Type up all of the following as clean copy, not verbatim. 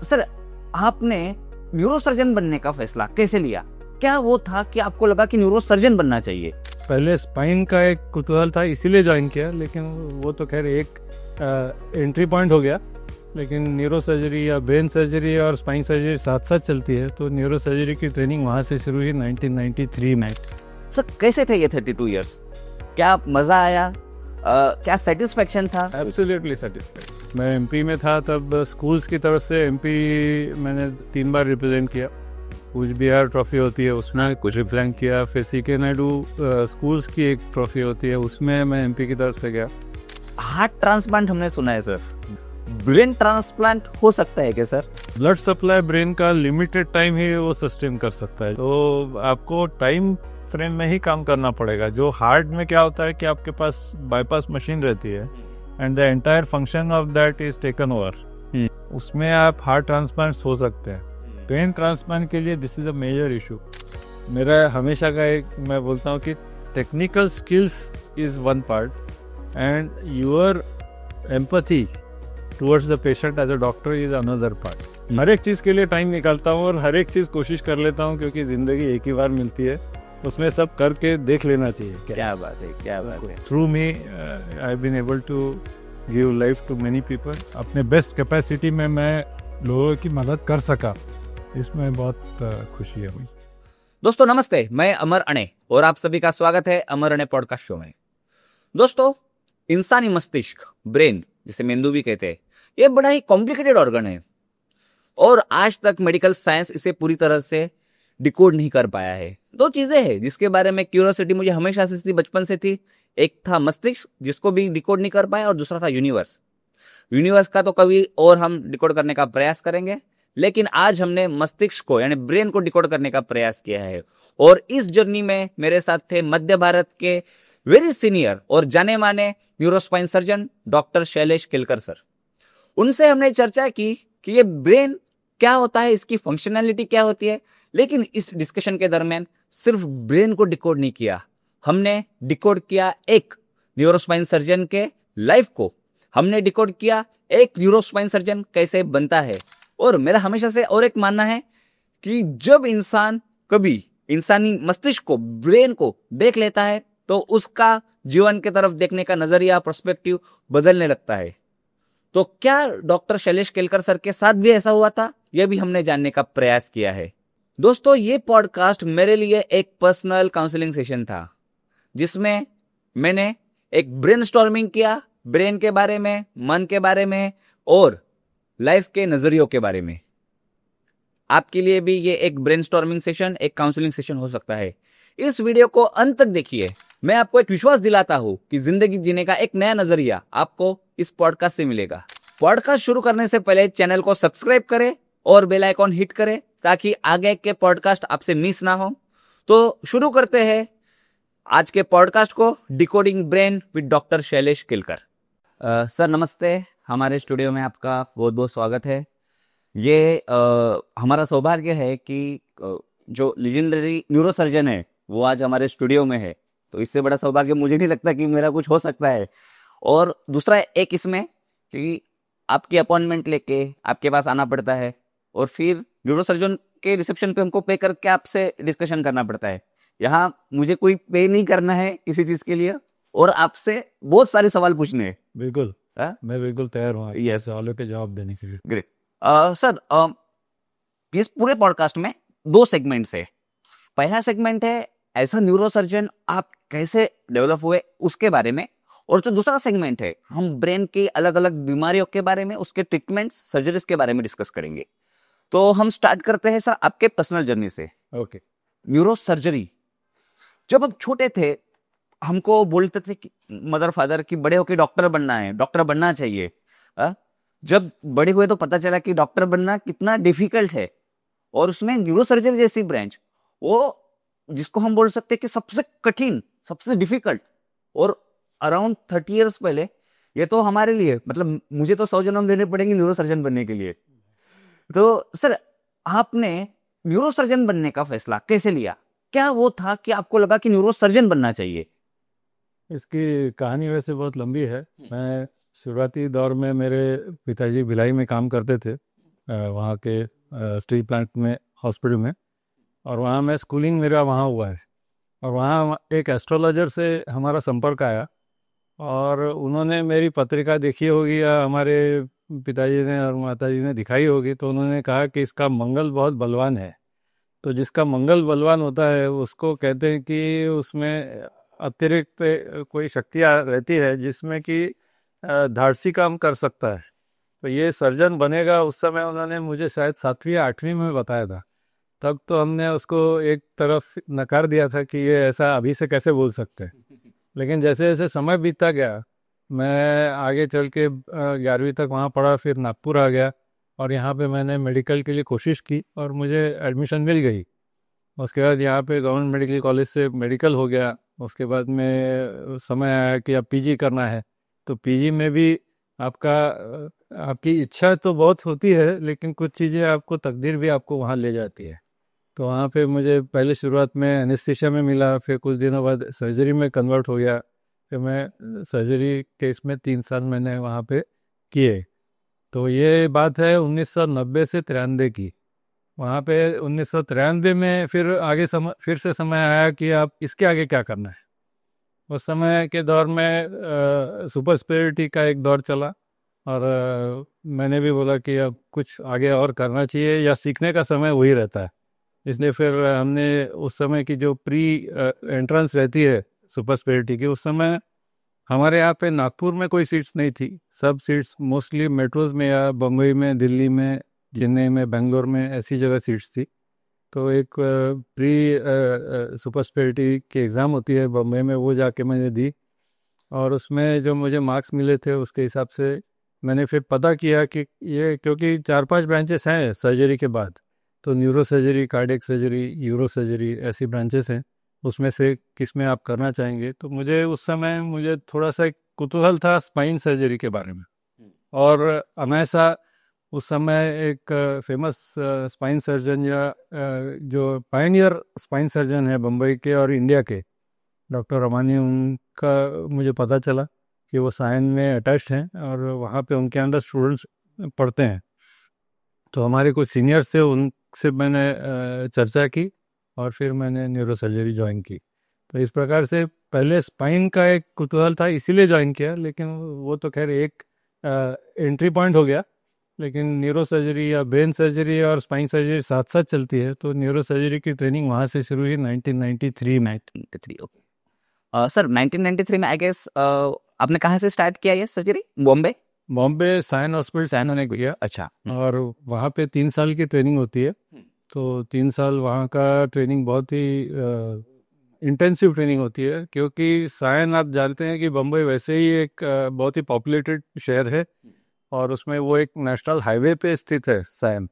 Sir, आपने neurosurgeon बनने का फैसला कैसे लिया? क्या वो था कि आपको लगा कि न्यूरोसर्जन बनना चाहिए? पहले स्पाइन का एक कुतूहल था, इसीलिए ज्वाइन किया, लेकिन वो तो खैर एक एंट्री पॉइंट हो गया। लेकिन न्यूरो सर्जरी या ब्रेन सर्जरी और स्पाइन सर्जरी साथ साथ चलती है, तो न्यूरो सर्जरी की ट्रेनिंग वहाँ से शुरू हुई 1993 में। सर, कैसे थे ये 32 इयर्स? क्या मज़ा आया? क्या सेटिस्फेक्शन था? Absolutely satisfied. मैं एमपी में था तब, स्कूल्स की तरफ से एमपी मैंने 3 बार रिप्रेजेंट किया। कूच बिहार ट्रॉफी होती है, उसमें कुछ रिप्रेजेंट किया। फिर सीके नायडू स्कूल्स की एक ट्रॉफी होती है, उसमें मैं एमपी की तरफ से गया। हार्ट ट्रांसप्लांट हमने सुना है सर, ब्रेन ट्रांसप्लांट हो सकता है क्या सर? ब्लड सप्लाई ब्रेन का लिमिटेड टाइम ही वो सस्टेन कर सकता है, तो आपको टाइम फ्रेम में ही काम करना पड़ेगा। जो हार्ट में क्या होता है कि आपके पास बाईपास मशीन रहती है and the entire function of that is taken over. उसमें आप हार्ट ट्रांसप्लांट हो सकते हैं। ब्रेन ट्रांसप्लांट के लिए this is a major issue. मेरा हमेशा का एक, मैं बोलता हूँ कि technical skills is one part and your empathy towards the patient as a doctor is another part. हर एक चीज़ के लिए टाइम निकालता हूँ और हर एक चीज़ कोशिश कर लेता हूँ, क्योंकि ज़िंदगी एक ही बार मिलती है, उसमें सब करके देख लेना चाहिए। क्या बात है, क्या बात है। Through me I have been able to give life to many people. अपने बेस्ट कैपेसिटी में मैं लोगों की मदद कर सका, इसमें बहुत खुशी है मुझे। दोस्तों नमस्ते, मैं अमर अणे और आप सभी का स्वागत है अमर अणे पॉडकास्ट शो में। दोस्तों, इंसानी मस्तिष्क, ब्रेन, जिसे मेंदू भी कहते हैं, ये बड़ा ही कॉम्प्लिकेटेड ऑर्गन है और आज तक मेडिकल साइंस इसे पूरी तरह से डिकोड नहीं कर पाया है। 2 चीजें हैं जिसके बारे में क्यूरियोसिटी मुझे हमेशा से थी, बचपन से थी। एक था मस्तिष्क, जिसको भी डिकोड नहीं कर पाया, और दूसरा था यूनिवर्स। यूनिवर्स का तो कभी और हम डिकोड करने का प्रयास करेंगे, लेकिन आज हमने मस्तिष्क को यानी ब्रेन को डिकोड करने का प्रयास किया है। और इस जर्नी में मेरे साथ थे मध्य भारत के वेरी सीनियर और जाने माने neurospine surgeon doctor Shailesh Kelkar sir. उनसे हमने चर्चा की कि ये ब्रेन क्या होता है, इसकी फंक्शनैलिटी क्या होती है। लेकिन इस डिस्कशन के दरमियान सिर्फ ब्रेन को डिकोड नहीं किया, हमने डिकोड किया एक न्यूरोस्पाइन सर्जन के लाइफ को, हमने डिकोड किया एक न्यूरोस्पाइन सर्जन कैसे बनता है। और मेरा हमेशा से और एक मानना है कि जब इंसान कभी इंसानी मस्तिष्क को, ब्रेन को देख लेता है, तो उसका जीवन की तरफ देखने का नजरिया, पर्सपेक्टिव बदलने लगता है। तो क्या डॉक्टर शैलेश केलकर सर के साथ भी ऐसा हुआ था? यह भी हमने जानने का प्रयास किया है। दोस्तों, ये पॉडकास्ट मेरे लिए एक पर्सनल काउंसलिंग सेशन था, जिसमें मैंने एक ब्रेनस्टॉर्मिंग किया, ब्रेन के बारे में, मन के बारे में और लाइफ के नजरियों के बारे में। आपके लिए भी ये एक ब्रेनस्टॉर्मिंग सेशन, एक काउंसलिंग सेशन हो सकता है। इस वीडियो को अंत तक देखिए। मैं आपको एक विश्वास दिलाता हूं कि जिंदगी जीने का एक नया नजरिया आपको इस पॉडकास्ट से मिलेगा। पॉडकास्ट शुरू करने से पहले चैनल को सब्सक्राइब करें और बेल आइकॉन हिट करें, ताकि आगे के पॉडकास्ट आपसे मिस ना हो। तो शुरू करते हैं आज के पॉडकास्ट को, decoding brain with doctor Shailesh Kelkar. Sir नमस्ते, हमारे स्टूडियो में आपका बहुत बहुत स्वागत है। ये हमारा सौभाग्य है कि जो लेजेंडरी न्यूरोसर्जन है वो आज हमारे स्टूडियो में है, तो इससे बड़ा सौभाग्य मुझे नहीं लगता कि मेरा कुछ हो सकता है। और दूसरा एक इसमें कि आपकी अपॉइंटमेंट लेके आपके पास आना पड़ता है और फिर न्यूरोसर्जन के रिसेप्शन पे हमको पे करके आपसे डिस्कशन करना पड़ता है। यहाँ मुझे कोई पे नहीं करना है किसी चीज़ के लिए और आपसे बहुत सारे सवाल पूछने हैं। बिल्कुल, मैं बिल्कुल तैयार हूँ यस, सवालों के जवाब देने के लिए। ग्रेट। सर, इस पूरे पॉडकास्ट में 2 सेगमेंट्स है। पहला सेगमेंट है एज अ न्यूरोसर्जन आप कैसे डेवलप हुए उसके बारे में, और जो दूसरा सेगमेंट है हम ब्रेन की अलग अलग बीमारियों के बारे में, उसके ट्रीटमेंट्स, सर्जरीज के बारे में डिस्कस करेंगे। तो हम स्टार्ट करते हैं सर आपके पर्सनल जर्नी से। ओके। न्यूरो सर्जरी, जब हम छोटे थे हमको बोलते थे कि मदर फादर की बड़े होकर डॉक्टर बनना है, डॉक्टर बनना चाहिए। जब बड़े हुए तो पता चला कि डॉक्टर बनना कितना डिफिकल्ट है, और उसमें न्यूरो सर्जरी जैसी ब्रांच, वो जिसको हम बोल सकते हैं कि सबसे कठिन, सबसे डिफिकल्ट, और अराउंड 30 इयर्स पहले ये तो हमारे लिए, मतलब मुझे तो 100 जन्म देने पड़ेंगे न्यूरो सर्जन बनने के लिए। तो सर, आपने न्यूरो सर्जन बनने का फैसला कैसे लिया? क्या वो था कि आपको लगा कि न्यूरो सर्जन बनना चाहिए? इसकी कहानी वैसे बहुत लंबी है। मैं शुरुआती दौर में, मेरे पिताजी भिलाई में काम करते थे, वहाँ के स्टील प्लांट में, हॉस्पिटल में। और वहाँ मैं स्कूलिंग मेरा वहाँ हुआ है। और वहाँ एक एस्ट्रोलॉजर से हमारा संपर्क आया और उन्होंने मेरी पत्रिका देखी होगी या हमारे पिताजी ने और माताजी ने दिखाई होगी, तो उन्होंने कहा कि इसका मंगल बहुत बलवान है। तो जिसका मंगल बलवान होता है उसको कहते हैं कि उसमें अतिरिक्त कोई शक्तियाँ रहती है जिसमें कि धाड़सी काम कर सकता है। तो ये सर्जन बनेगा, उस समय उन्होंने मुझे शायद 7वीं या 8वीं में बताया था। तब तो हमने उसको एक तरफ नकार दिया था कि ये ऐसा अभी से कैसे बोल सकते हैं। लेकिन जैसे जैसे समय बीतता गया, मैं आगे चल के 11वीं तक वहाँ पढ़ा, फिर नागपुर आ गया और यहाँ पे मैंने मेडिकल के लिए कोशिश की और मुझे एडमिशन मिल गई। उसके बाद यहाँ पे गवर्नमेंट मेडिकल कॉलेज से मेडिकल हो गया। उसके बाद में समय आया कि अब पीजी करना है। तो पीजी में भी आपकी इच्छा तो बहुत होती है, लेकिन कुछ चीज़ें आपको, तकदीर भी आपको वहाँ ले जाती है। तो वहाँ पे मुझे पहले शुरुआत में एनेस्थीसिया में मिला, फिर कुछ दिनों बाद सर्जरी में कन्वर्ट हो गया। फिर मैं सर्जरी के इसमें 3 साल मैंने वहाँ पे किए। तो ये बात है 1990 से 93 की। वहाँ पे 1993 में फिर से समय आया कि आप इसके आगे क्या करना है। उस समय के दौर में सुपर स्पेशलिटी का एक दौर चला और मैंने भी बोला कि अब कुछ आगे और करना चाहिए, या सीखने का समय वही रहता है। इसलिए फिर हमने उस समय की जो प्री एंट्रेंस रहती है सुपर स्पेशलिटी की, उस समय हमारे यहाँ पे नागपुर में कोई सीट्स नहीं थी। सब सीट्स मोस्टली मेट्रोज में या बम्बई में, दिल्ली में, चेन्नई में, बेंगलोर में, ऐसी जगह सीट्स थी। तो एक प्री सुपर स्पेशलिटी की एग्ज़ाम होती है बम्बई में, वो जाके मैंने दी और उसमें जो मुझे मार्क्स मिले थे उसके हिसाब से मैंने फिर पता किया कि ये, क्योंकि 4-5 ब्रांचेस हैं सर्जरी के बाद, तो neuro surgery, cardiac surgery, euro surgery, ऐसी ब्रांचेस हैं। उसमें से किस में आप करना चाहेंगे? तो मुझे थोड़ा सा एक कुतूहल था स्पाइन सर्जरी के बारे में। और हमेशा उस समय एक फेमस स्पाइन सर्जन या जो पायनियर स्पाइन सर्जन है बम्बई के और इंडिया के, डॉक्टर रमानी, उनका मुझे पता चला कि वो साइन में अटैच्ड हैं और वहाँ पे उनके अंडर स्टूडेंट्स पढ़ते हैं। तो हमारे कुछ सीनियर्स थे, उनसे मैंने चर्चा की और फिर मैंने न्यूरो सर्जरी ज्वाइन की। तो इस प्रकार से पहले स्पाइन का एक कुतूहल था, इसीलिए ज्वाइन किया। लेकिन वो तो खैर एक एंट्री पॉइंट हो गया। लेकिन न्यूरो सर्जरी या ब्रेन सर्जरी और स्पाइन सर्जरी साथ साथ चलती है। तो न्यूरो सर्जरी की ट्रेनिंग वहाँ से शुरू हुई 1993 में। 93 ओके। सर 1993 में आई गेस आपने कहाँ से स्टार्ट किया ये सर्जरी? बॉम्बे साइन हॉस्पिटल ने किया। अच्छा। और वहाँ पे 3 साल की ट्रेनिंग होती है। तो 3 साल वहाँ का ट्रेनिंग बहुत ही इंटेंसिव ट्रेनिंग होती है, क्योंकि साइन, आप जानते हैं कि बम्बई वैसे ही एक बहुत ही पॉपुलेटेड शहर है और उसमें वो एक नेशनल हाईवे पे स्थित है साइन।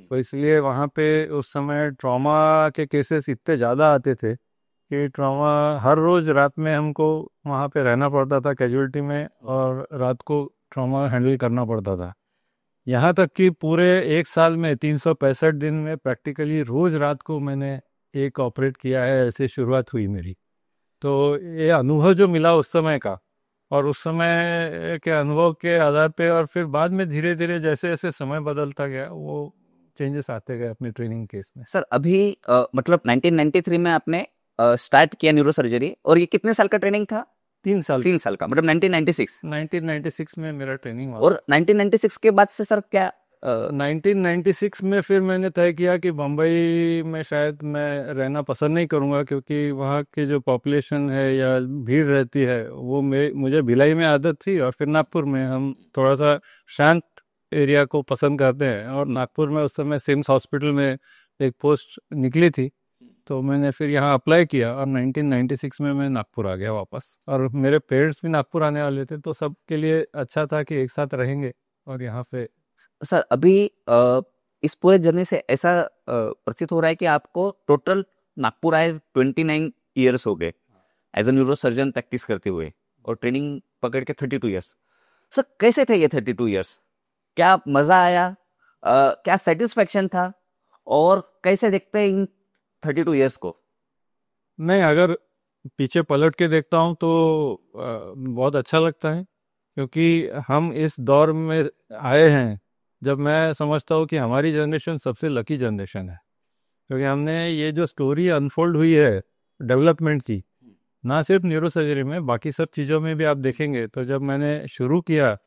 तो इसलिए वहाँ पे उस समय ट्रॉमा के केसेस इतने ज़्यादा आते थे कि ट्रॉमा हर रोज़ रात में हमको वहाँ पे रहना पड़ता था कैजुअलिटी में, और रात को ट्रॉमा हैंडल करना पड़ता था। यहाँ तक कि पूरे एक साल में 365 दिन में प्रैक्टिकली रोज़ रात को मैंने एक ऑपरेट किया है। ऐसे शुरुआत हुई मेरी। तो ये अनुभव जो मिला उस समय का, और उस समय के अनुभव के आधार पे, और फिर बाद में धीरे धीरे जैसे जैसे समय बदलता गया, वो चेंजेस आते गए अपनी ट्रेनिंग केस में। सर अभी मतलब 1993 में आपने स्टार्ट किया न्यूरो सर्जरी, और ये कितने साल का ट्रेनिंग था? 3 साल का, मतलब 1996। 1996 में मेरा ट्रेनिंग हुआ। और 1996 के बाद से सर क्या 1996 में फिर मैंने तय किया कि बम्बई में शायद मैं रहना पसंद नहीं करूंगा, क्योंकि वहाँ की जो पॉपुलेशन है या भीड़ रहती है वो मुझे भिलाई में आदत थी, और फिर नागपुर में हम थोड़ा सा शांत एरिया को पसंद करते हैं। और नागपुर में उस समय सिम्स हॉस्पिटल में एक पोस्ट निकली थी, तो मैंने फिर यहाँ अप्लाई किया और 1996 में मैं नागपुर आ गया वापस। और मेरे पेरेंट्स भी नागपुर आने वाले थे, तो सबके लिए अच्छा था कि एक साथ रहेंगे। और यहाँ पे सर अभी इस पूरे जर्नी से ऐसा प्रतीत हो रहा है कि आपको टोटल नागपुर आए 29 ईयर्स हो गए as a neuro surgeon practice करते हुए, और ट्रेनिंग पकड़ के 32 ईयर्स। सर कैसे थे ये 32 ईयर्स? क्या मजा आया? क्या सेटिस्फेक्शन था? और कैसे देखते हैं इन 32 ईयर्स को? मैं अगर पीछे पलट के देखता हूँ तो बहुत अच्छा लगता है, क्योंकि हम इस दौर में आए हैं जब मैं समझता हूँ कि हमारी जनरेशन सबसे लकी जनरेशन है, क्योंकि हमने ये जो स्टोरी अनफोल्ड हुई है डेवलपमेंट की, ना सिर्फ न्यूरो सर्जरी में, बाकी सब चीज़ों में भी आप देखेंगे, तो जब मैंने शुरू किया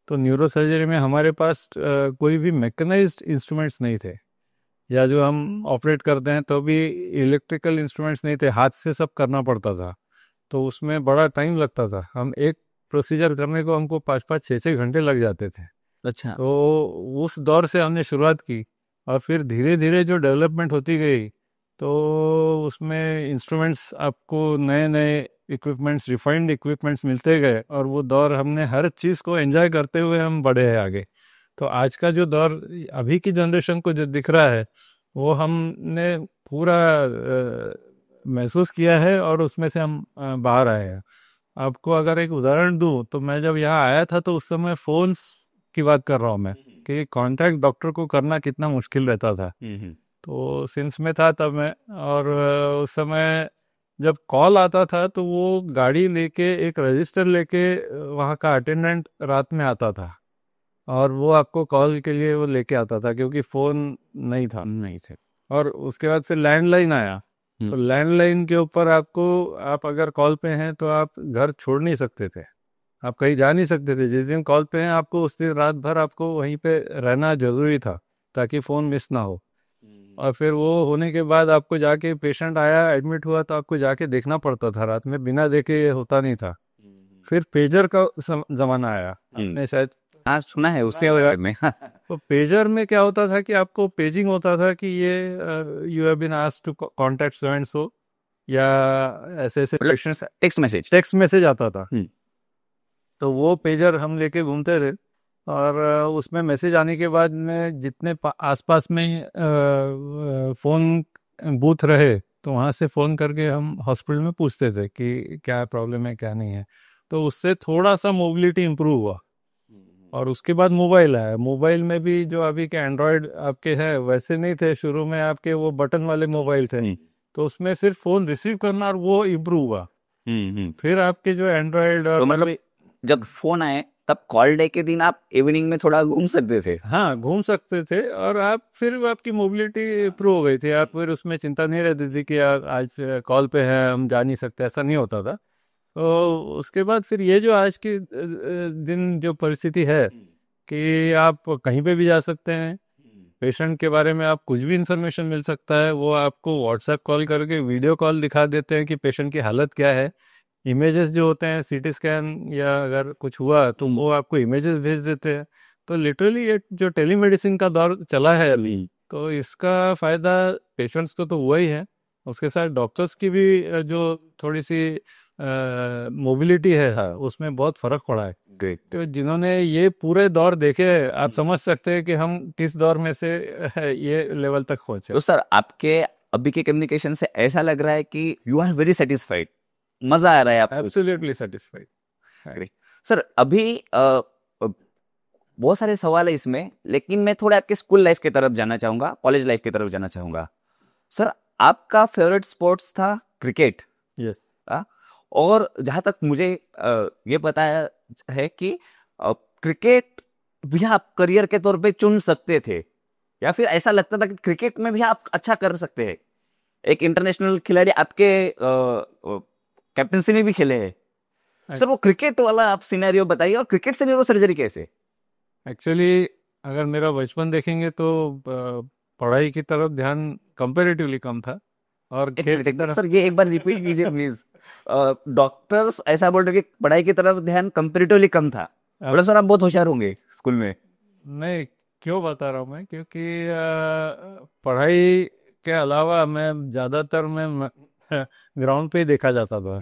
तो न्यूरो सर्जरी में हमारे पास कोई भी मैकेनाइज्ड इंस्ट्रूमेंट्स नहीं थे, या जो हम ऑपरेट करते हैं तो भी इलेक्ट्रिकल इंस्ट्रूमेंट्स नहीं थे, हाथ से सब करना पड़ता था। तो उसमें बड़ा टाइम लगता था, हम एक प्रोसीजर करने को हमको 5-5, 6-6 घंटे लग जाते थे। अच्छा। तो उस दौर से हमने शुरुआत की, और फिर धीरे धीरे जो डेवलपमेंट होती गई, तो उसमें इंस्ट्रूमेंट्स आपको नए नए इक्विपमेंट्स, रिफाइंड इक्विपमेंट्स मिलते गए, और वो दौर हमने हर चीज़ को एंजॉय करते हुए हम बढ़े हैं आगे। तो आज का जो दौर अभी की जनरेशन को जो दिख रहा है, वो हमने पूरा महसूस किया है, और उसमें से हम बाहर आए हैं। आपको अगर एक उदाहरण दूं, तो मैं जब यहाँ आया था तो उस समय फ़ोन्स की बात कर रहा हूँ मैं, कि कांटेक्ट डॉक्टर को करना कितना मुश्किल रहता था। तो सिंस में था तब मैं, और उस समय जब कॉल आता था तो वो गाड़ी लेके, एक रजिस्टर लेके, वहाँ का अटेंडेंट रात में आता था, और वो आपको कॉल के लिए वो लेके आता था, क्योंकि फ़ोन नहीं था। नहीं थे। और उसके बाद फिर लैंडलाइन आया, तो लैंडलाइन के ऊपर आपको, आप अगर कॉल पे हैं तो आप घर छोड़ नहीं सकते थे, आप कहीं जा नहीं सकते थे। जिस दिन कॉल पे हैं आपको, उस दिन रात भर आपको वहीं पे रहना ज़रूरी था, ताकि फ़ोन मिस ना हो। और फिर वो होने के बाद आपको जाके, पेशेंट आया, एडमिट हुआ, तो आपको जाके देखना पड़ता था रात में, बिना देखे ये होता नहीं था। फिर पेजर का ज़माना आया, आपने शायद हाँ, सुना है उसके बारे में। तो पेजर में क्या होता था कि आपको पेजिंग होता था कि ये you have been asked to contact so and so, या ऐसे ऐसे patients, text message. Text message आता था। तो वो पेजर हम लेके घूमते रहे, और उसमें मैसेज आने के बाद में जितने आसपास में फ़ोन बूथ रहे, तो वहाँ से फ़ोन करके हम हॉस्पिटल में पूछते थे कि क्या प्रॉब्लम है, क्या नहीं है। तो उससे थोड़ा सा मोबिलिटी इम्प्रूव हुआ। और उसके बाद मोबाइल आया। मोबाइल में भी जो अभी के एंड्रॉयड आपके हैं वैसे नहीं थे, शुरू में आपके वो बटन वाले मोबाइल थे, तो उसमें सिर्फ फ़ोन रिसीव करना, और वो इम्प्रूव हुआ। फिर आपके जो एंड्रॉयड, और तो मतलब जब फोन आए तब कॉल डे के दिन आप इवनिंग में थोड़ा घूम सकते थे। हाँ, घूम सकते थे, और आप फिर आपकी मोबिलिटी इम्प्रूव हो गई थी। आप फिर उसमें चिंता नहीं रहती थी कि आज कॉल पे है, हम जा नहीं सकते, ऐसा नहीं होता था। तो उसके बाद फिर ये जो आज के दिन जो परिस्थिति है, कि आप कहीं पे भी जा सकते हैं, पेशेंट के बारे में आप कुछ भी इंफॉर्मेशन मिल सकता है, वो आपको व्हाट्सएप कॉल करके वीडियो कॉल दिखा देते हैं कि पेशेंट की हालत क्या है। इमेजेस जो होते हैं, सीटी स्कैन या अगर कुछ हुआ तो वो आपको इमेजेस भेज देते हैं। तो लिटरली ये जो टेलीमेडिसिन का दौर चला है अभी, तो इसका फ़ायदा पेशेंट्स को तो हुआ ही है, उसके साथ डॉक्टर्स की भी जो थोड़ी सी मोबिलिटी है, हाँ, उसमें बहुत फ़र्क पड़ा है। ग्रेट। तो जिन्होंने ये पूरे दौर देखे हैं, आप समझ सकते हैं कि हम किस दौर में से ये लेवल तक पहुंचे। तो सर, आपके अभी के कम्युनिकेशन से ऐसा लग रहा है कि यू आर वेरी सेटिस्फाइड, मजा आ रहा है आपको। Absolutely satisfied. Great. सर, अभी बहुत सारे सवाल है इसमें, लेकिन मैं थोड़ा आपके स्कूल लाइफ की तरफ जाना चाहूंगा, कॉलेज लाइफ की तरफ जाना चाहूंगा। सर, आपका फेवरेट स्पोर्ट्स था क्रिकेट। यस। और जहां तक मुझे ये पता है कि क्रिकेट भी आप करियर के तौर पे चुन सकते थे, या फिर ऐसा लगता था कि क्रिकेट में भी आप अच्छा कर सकते हैं। एक इंटरनेशनल खिलाड़ी आपके कैप्टनसी में भी खेले हैं। सर, वो क्रिकेट वाला आप सिनेरियो बताइए, और क्रिकेट से न्यूरो सर्जरी कैसे? एक्चुअली अगर मेरा बचपन देखेंगे तो पढ़ाई की तरफ ध्यान कंपैरेटिवली कम था, और खेल की तरफ। सर, ये एक बार रिपीट कीजिए प्लीज। डॉक्टर्स ऐसा बोल रहे कि पढ़ाई की तरफ ध्यान कंपैरेटिवली कम था। बोला सर, आप बहुत होशियार होंगे स्कूल में। नहीं, क्यों बता रहा हूँ मैं, क्योंकि पढ़ाई के अलावा मैं ज़्यादातर मैं ग्राउंड पे ही देखा जाता था।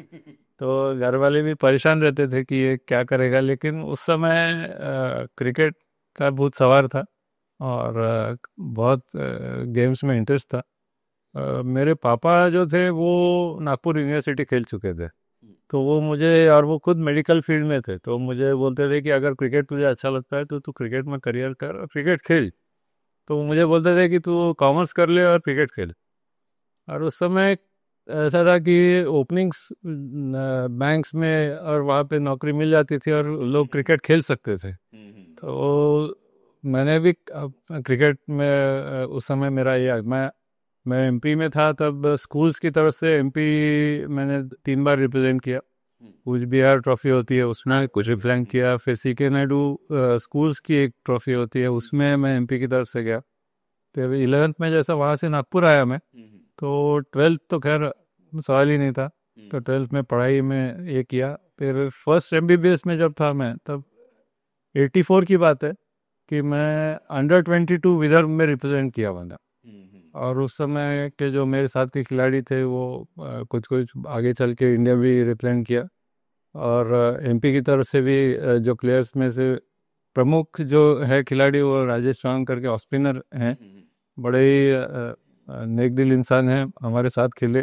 तो घर वाले भी परेशान रहते थे कि ये क्या करेगा, लेकिन उस समय क्रिकेट का बहुत सवार था, और बहुत गेम्स में इंटरेस्ट था। मेरे पापा जो थे वो नागपुर यूनिवर्सिटी खेल चुके थे, तो वो मुझे, और वो खुद मेडिकल फील्ड में थे, तो मुझे बोलते थे कि अगर क्रिकेट तुझे अच्छा लगता है तो तू क्रिकेट में करियर कर और क्रिकेट खेल। तो वो मुझे बोलते थे कि तू कॉमर्स कर ले और क्रिकेट खेल। और उस समय ऐसा था कि ओपनिंग्स बैंक्स में और वहाँ पे नौकरी मिल जाती थी, और लोग क्रिकेट खेल सकते थे। तो मैंने भी क्रिकेट में उस समय मेरा ये मैं एमपी में था, तब स्कूल्स की तरफ से एमपी मैंने 3 बार रिप्रेजेंट किया। कूच बिहार ट्रॉफी होती है उसमें कुछ रिप्रेजेंट किया, फिर सीके नायडू स्कूल्स की एक ट्रॉफी होती है उसमें मैं एमपी की तरफ से गया। फिर 11th में जैसा वहाँ से नागपुर आया मैं, तो 12th तो खैर सवाल ही नहीं था, तो 12th में पढ़ाई में ये किया। फिर फर्स्ट एमबीबीएस में जब था मैं, तब 84 की बात है कि मैं अंडर 22 विदर्भ में रिप्रेजेंट किया मैंने। और उस समय के जो मेरे साथ के खिलाड़ी थे वो कुछ कुछ आगे चल के इंडिया भी रिप्रेजेंट किया। और एमपी की तरफ से भी जो प्लेयर्स में से प्रमुख जो है खिलाड़ी वो राजेश चौहान करके ऑफ स्पिनर हैं, बड़े ही नेक दिल इंसान हैं, हमारे साथ खेले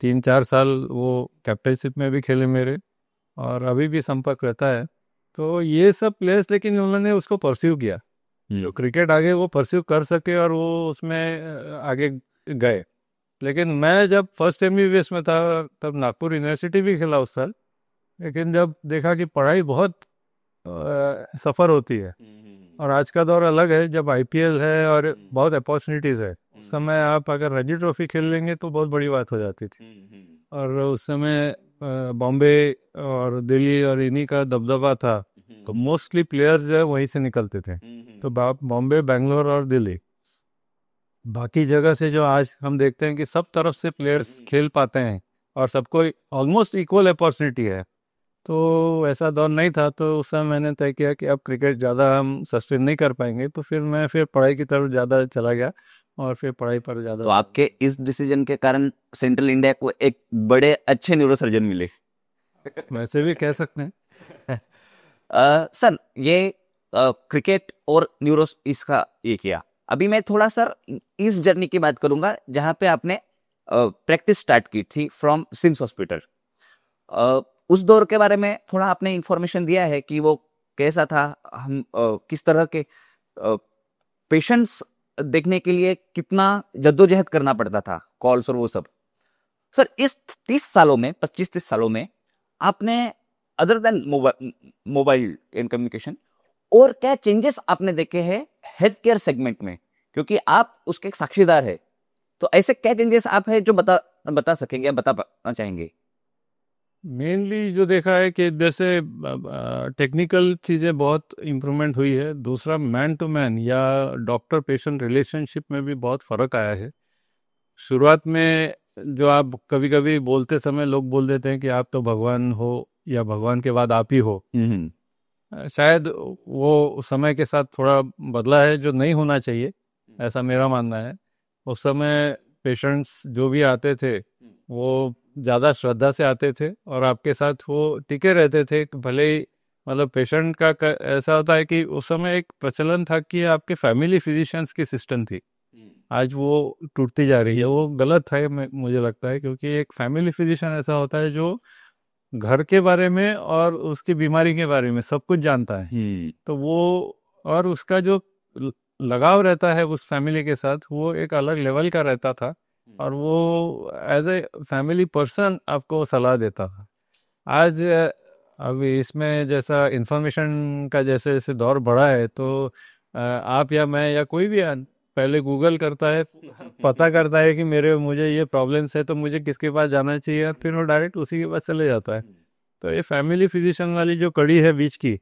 3-4 साल, वो कैप्टनशिप में भी खेले मेरे, और अभी भी संपर्क रहता है। तो ये सब प्लेयर्स, लेकिन उन्होंने उसको परस्यू किया, जो क्रिकेट आगे वो परस्यू कर सके और वो उसमें आगे गए। लेकिन मैं जब फर्स्ट एमबीबीएस में था तब नागपुर यूनिवर्सिटी भी खेला उस साल, लेकिन जब देखा कि पढ़ाई बहुत सफ़र होती है और आज का दौर अलग है, जब आईपीएल है और बहुत अपॉर्चुनिटीज़ है। उस समय आप अगर रणजी ट्रॉफी खेल लेंगे तो बहुत बड़ी बात हो जाती थी। और उस समय बॉम्बे और दिल्ली और इन्हीं का दबदबा था, तो मोस्टली प्लेयर्स जो है वहीं से निकलते थे। तो बॉम्बे, बेंगलोर और दिल्ली, बाकी जगह से जो आज हम देखते हैं कि सब तरफ से प्लेयर्स खेल पाते हैं और सबको ऑलमोस्ट इक्वल अपॉर्चुनिटी है, तो ऐसा दौर नहीं था। तो उस समय मैंने तय किया कि अब क्रिकेट ज़्यादा हम सस्टेन नहीं कर पाएंगे, तो फिर मैं पढ़ाई की तरफ ज़्यादा चला गया और फिर पढ़ाई पर ज़्यादा। तो आपके इस डिसीजन के कारण सेंट्रल इंडिया को एक बड़े अच्छे न्यूरोसर्जन मिले। वैसे भी कह सकते हैं। सर, ये क्रिकेट और न्यूरो इसका ये किया। अभी मैं थोड़ा सर इस जर्नी की बात करूंगा जहां पे आपने प्रैक्टिस स्टार्ट की थी फ्रॉम सिम्स हॉस्पिटल। उस दौर के बारे में थोड़ा आपने इंफॉर्मेशन दिया है कि वो कैसा था, हम किस तरह के पेशेंट्स देखने के लिए कितना जद्दोजहद करना पड़ता था, कॉल्स और वो सब। सर, इस 30 सालों में, 25-30 सालों में आपने other than mobile and communication और क्या चेंजेस आपने देखे हैं हेल्थ केयर सेगमेंट में, क्योंकि आप उसके एक साक्षीदार है, तो ऐसे क्या चेंजेस आप है जो बता सकेंगे, बता चाहेंगे? मेनली जो देखा है कि जैसे टेक्निकल चीज़ें बहुत इम्प्रूवमेंट हुई है। दूसरा, मैन टू मैन या डॉक्टर पेशेंट रिलेशनशिप में भी बहुत फ़र्क आया है। शुरुआत में जो आप कभी कभी बोलते समय लोग बोल देते हैं कि आप तो भगवान हो या भगवान के बाद आप ही हो। शायद वो समय के साथ थोड़ा बदला है, जो नहीं होना चाहिए, ऐसा मेरा मानना है। उस समय पेशेंट्स जो भी आते थे वो ज़्यादा श्रद्धा से आते थे और आपके साथ वो टिके रहते थे, भले ही मतलब पेशेंट का ऐसा होता है कि उस समय एक प्रचलन था कि आपके फैमिली फिजिशियंस की सिस्टम थी, आज वो टूटती जा रही है। वो गलत है मुझे लगता है, क्योंकि एक फैमिली फिजिशियन ऐसा होता है जो घर के बारे में और उसकी बीमारी के बारे में सब कुछ जानता है। तो वो और उसका जो लगाव रहता है उस फैमिली के साथ, वो एक अलग लेवल का रहता था और वो एज ए फैमिली पर्सन आपको सलाह देता था। आज अभी इसमें जैसा इंफॉर्मेशन का जैसे जैसे दौर बढ़ा है, तो आप या मैं या कोई भी पहले गूगल करता है, पता करता है कि मुझे ये प्रॉब्लम्स है तो मुझे किसके पास जाना चाहिए, फिर वो डायरेक्ट उसी के पास चले जाता है। तो ये फैमिली फिजिशियन वाली जो कड़ी है बीच की,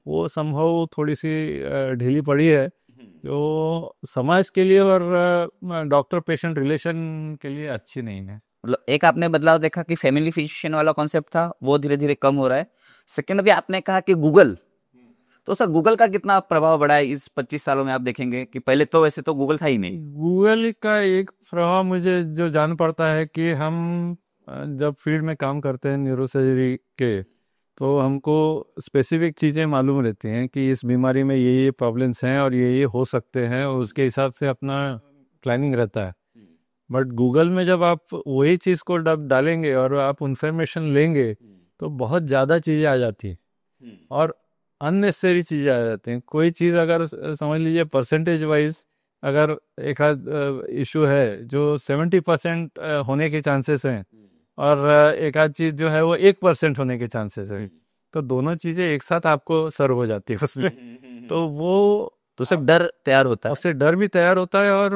वो संभव थोड़ी सी ढीली पड़ी है, जो समाज के लिए और डॉक्टर पेशेंट रिलेशन के लिए अच्छी नहीं है। मतलब एक आपने बदलाव देखा कि फैमिली फिजिशियन वाला कॉन्सेप्ट था वो धीरे धीरे कम हो रहा है। सेकंड, अभी आपने कहा कि गूगल, तो सर गूगल का कितना प्रभाव बढ़ा है इस 25 सालों में? आप देखेंगे कि पहले तो वैसे तो गूगल था ही नहीं। गूगल का एक प्रभाव मुझे जो जान पड़ता है कि हम जब फील्ड में काम करते हैं न्यूरोसर्जरी के, तो हमको स्पेसिफिक चीज़ें मालूम रहती हैं कि इस बीमारी में ये प्रॉब्लम्स हैं और ये हो सकते हैं, और उसके हिसाब से अपना प्लानिंग रहता है। बट गूगल में जब आप वही चीज़ को डालेंगे और आप इंफॉर्मेशन लेंगे तो बहुत ज़्यादा चीज़ें आ जाती हैं और अननेसेसरी चीज़ें आ जाती हैं। कोई चीज़ अगर समझ लीजिए परसेंटेज वाइज अगर एक आध इशू है जो 70% होने के चांसेस हैं और एक आध चीज़ जो है वो 1% होने के चांसेस है, तो दोनों चीज़ें एक साथ आपको सर्व हो जाती है उसमें। तो वो तो उससे डर तैयार होता है। उससे डर भी तैयार होता है और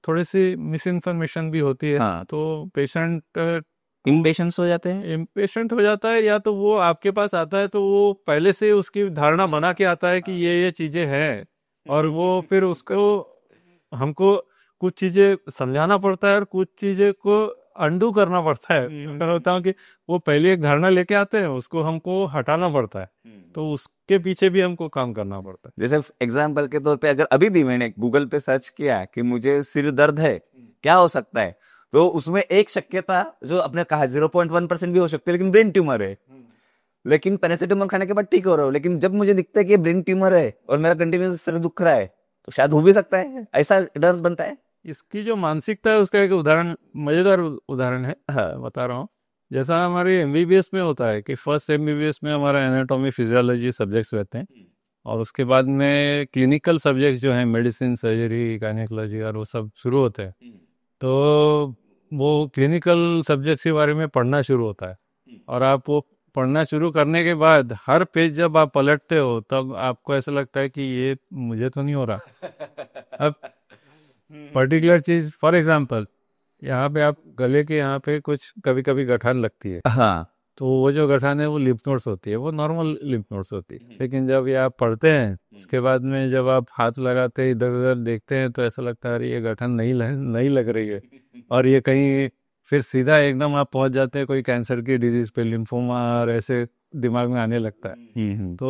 थोड़ी सी मिस इन्फॉर्मेशन भी होती है। हाँ। तो पेशेंट इम्पेशेंस हो जाते हैं। इम्पेशेंट हो जाता है, या तो वो आपके पास आता है तो वो पहले से उसकी धारणा बना के आता है कि ये चीजें हैं, और वो फिर उसको हमको कुछ चीजें समझाना पड़ता है और कुछ चीजें को अंडू करना पड़ता है। मैं होता हूँ कि वो पहले एक धारणा लेके आते हैं, उसको हमको हटाना पड़ता है, तो उसके पीछे भी हमको काम करना पड़ता है। जैसे एग्जाम्पल के तौर पे, अगर अभी भी मैंने गूगल पे सर्च किया कि मुझे सिर दर्द है, क्या हो सकता है, तो उसमें एक शक्यता जो आपने कहा 0.1% भी हो सकती है, लेकिन ब्रेन ट्यूमर है। लेकिन पैरासिटामोल खाने के बाद ठीक हो रहा हो, लेकिन जब मुझे दिखता है कि ये ब्रेन ट्यूमर है और मेरा कंटिन्यूस सिर दुख रहा है, तो शायद हो भी सकता है, ऐसा डर बनता है। इसकी जो मानसिकता है उसका एक उदाहरण, मजेदार उदाहरण है, बता रहा हूँ। जैसा हमारे एमबीबीएस में होता है कि फर्स्ट एमबीबीएस में हमारा एनाटॉमी फिजियोलॉजी सब्जेक्ट्स रहते हैं, और उसके बाद में क्लिनिकल सब्जेक्ट जो है मेडिसिन, सर्जरी, गायनेकोलॉजी और वो सब शुरू होते हैं। तो वो क्लिनिकल सब्जेक्ट्स के बारे में पढ़ना शुरू होता है, और आप वो पढ़ना शुरू करने के बाद हर पेज जब आप पलटते हो तब आपको ऐसा लगता है कि ये मुझे तो नहीं हो रहा। अब पर्टिकुलर चीज, फॉर एग्जांपल, यहाँ पे आप गले के यहाँ पे कुछ कभी कभी गठान लगती है, हाँ। तो वो जो गठान है वो लिम्फ नोड्स होती है, वो नॉर्मल लिम्फ नोड्स होती है। लेकिन जब ये आप पढ़ते हैं उसके बाद में जब आप हाथ लगाते हैं, इधर उधर देखते हैं, तो ऐसा लगता है अरे ये गठन नहीं लग रही है, और ये कहीं फिर सीधा एकदम आप पहुंच जाते हैं कोई कैंसर की डिजीज पे, लिम्फोमा, और ऐसे दिमाग में आने लगता है। तो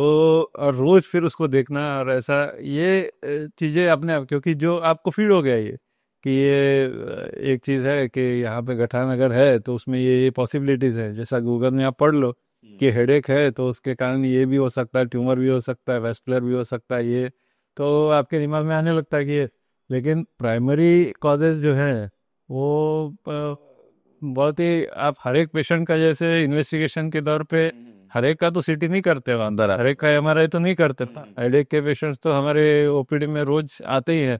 और रोज फिर उसको देखना, और ऐसा ये चीजें अपने आप, क्योंकि जो आपको फीड हो गया ये कि ये एक चीज है कि यहाँ पे गठान अगर है तो उसमें ये पॉसिबिलिटीज है। जैसा गूगल में आप पढ़ लो कि हेडेक है तो उसके कारण ये भी हो सकता है, ट्यूमर भी हो सकता है, वेस्कुलर भी हो सकता है, ये तो आपके दिमाग में आने लगता है कि ये। लेकिन प्राइमरी कॉजेज जो है वो बहुत ही, आप हर एक पेशेंट का जैसे इन्वेस्टिगेशन के दौर पे हर एक का तो सीटी नहीं करते हो अंदर, हर एक का एमआरआई तो नहीं करते। हेडेक के पेशेंट्स तो हमारे ओपीडी में रोज आते ही हैं।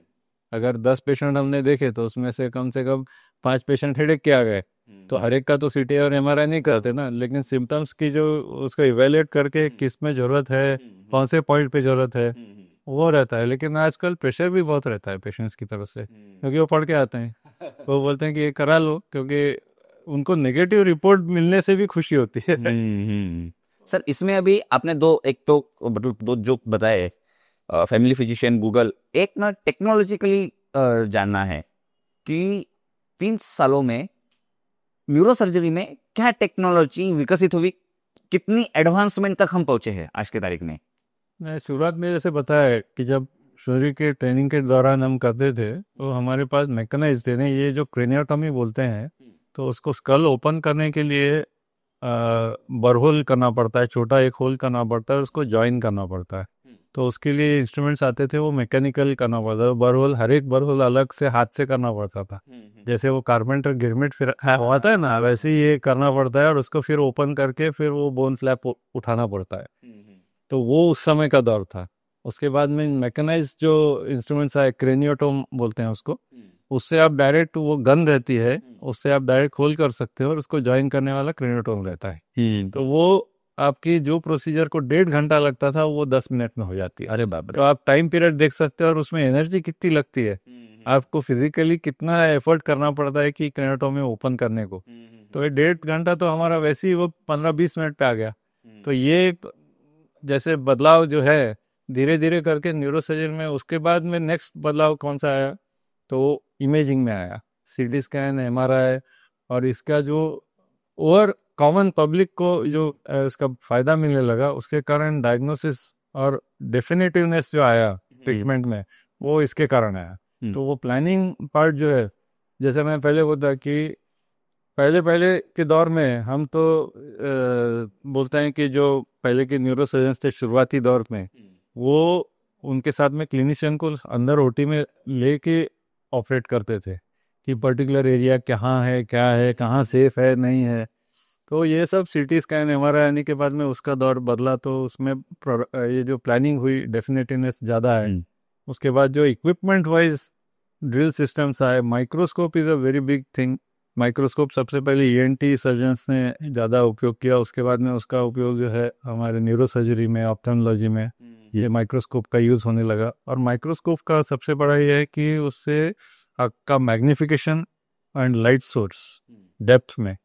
अगर 10 पेशेंट हमने देखे तो उसमें से कम 5 पेशेंट हेडेक के आ गए, तो हर एक का तो सीटी और एमआरआई नहीं करते ना। लेकिन सिम्टम्स की जो उसको इवेल्युएट करके किस में जरूरत है, कौन से पॉइंट पे जरूरत है, वो रहता है। लेकिन आजकल प्रेशर भी बहुत रहता है पेशेंट्स की तरफ से, क्योंकि वो पढ़ के आते हैं, तो वो बोलते हैं कि ये करा लो, क्योंकि उनको नेगेटिव रिपोर्ट मिलने से भी खुशी होती है। सर, इसमें अभी आपने एक तो मतलब दो जो बताए, फैमिली फिजिशियन, गूगल, एक ना टेक्नोलॉजिकली जानना है कि 3 सालों में न्यूरो सर्जरी में क्या टेक्नोलॉजी विकसित हुई, कितनी एडवांसमेंट तक हम पहुंचे हैं आज की तारीख में। मैं शुरुआत में जैसे बताया कि जब सूर्य के ट्रेनिंग के दौरान हम करते थे तो हमारे पास मैकेनाइज्ड थे ना, ये जो क्रेनियोटॉमी बोलते हैं, तो उसको स्कल ओपन करने के लिए बरहोल करना पड़ता है, छोटा एक होल करना पड़ता है, उसको ज्वाइन करना पड़ता है। तो उसके लिए इंस्ट्रूमेंट्स आते थे, वो मैकेनिकल करना पड़ता था। बरहोल, हर एक बरहोल अलग से हाथ से करना पड़ता था। जैसे वो कारपेंटर गिरमिट फिर होता है ना, वैसे ही ये करना पड़ता है, और उसको फिर ओपन करके फिर वो बोन फ्लैप उठाना पड़ता है। तो वो उस समय का दौर था। उसके बाद में मैकेनाइज्ड जो इंस्ट्रूमेंट्स आए, क्रेनियोटोम बोलते हैं उसको, उससे आप डायरेक्ट, वो गन रहती है, उससे आप डायरेक्ट खोल कर सकते हो, और उसको ज्वाइन करने वाला क्रेनियोटोम रहता है। तो वो आपकी जो प्रोसीजर को 1.5 घंटा लगता था वो 10 मिनट में हो जाती है। अरे बाप रे। तो आप टाइम पीरियड देख सकते हो, और उसमें एनर्जी कितनी लगती है, आपको फिजिकली कितना एफर्ट करना पड़ता है कि क्रेनियोटोमी ओपन करने को। तो ये 1.5 घंटा तो हमारा वैसे ही वो 15-20 मिनट पे आ गया। तो ये जैसे बदलाव जो है धीरे धीरे करके न्यूरोसर्जरी में, उसके बाद में नेक्स्ट बदलाव कौन सा आया, तो इमेजिंग में आया, सीटी स्कैन, एमआरआई, और इसका जो और कॉमन पब्लिक को जो इसका फायदा मिलने लगा, उसके कारण डायग्नोसिस और डेफिनेटिवनेस जो आया ट्रीटमेंट में, वो इसके कारण आया। तो वो प्लानिंग पार्ट जो है, जैसे मैं पहले बोलता कि पहले के दौर में हम तो बोलते हैं कि जो पहले के न्यूरोसर्जन्स थे शुरुआती दौर में, वो उनके साथ में क्लिनिशियन को अंदर ओटी में लेके ऑपरेट करते थे कि पर्टिकुलर एरिया कहाँ है, क्या है, कहाँ सेफ है, नहीं है। तो ये सब सीटी स्कैन, एमआरआई आने के बाद में उसका दौर बदला, तो उसमें ये जो प्लानिंग हुई, डेफिनेटनेस ज़्यादा है। उसके बाद जो इक्विपमेंट वाइज ड्रिल सिस्टम्स आए, microscope is a very big thing. Microscope सबसे पहले ईएनटी सर्जन्स ने ज़्यादा उपयोग किया, उसके बाद में उसका उपयोग जो है हमारे न्यूरो सर्जरी में, ऑप्थेल्मोलॉजी में, ये माइक्रोस्कोप का यूज़ होने लगा। और माइक्रोस्कोप का सबसे बड़ा ये है कि उससे आपका magnification and light source depth में,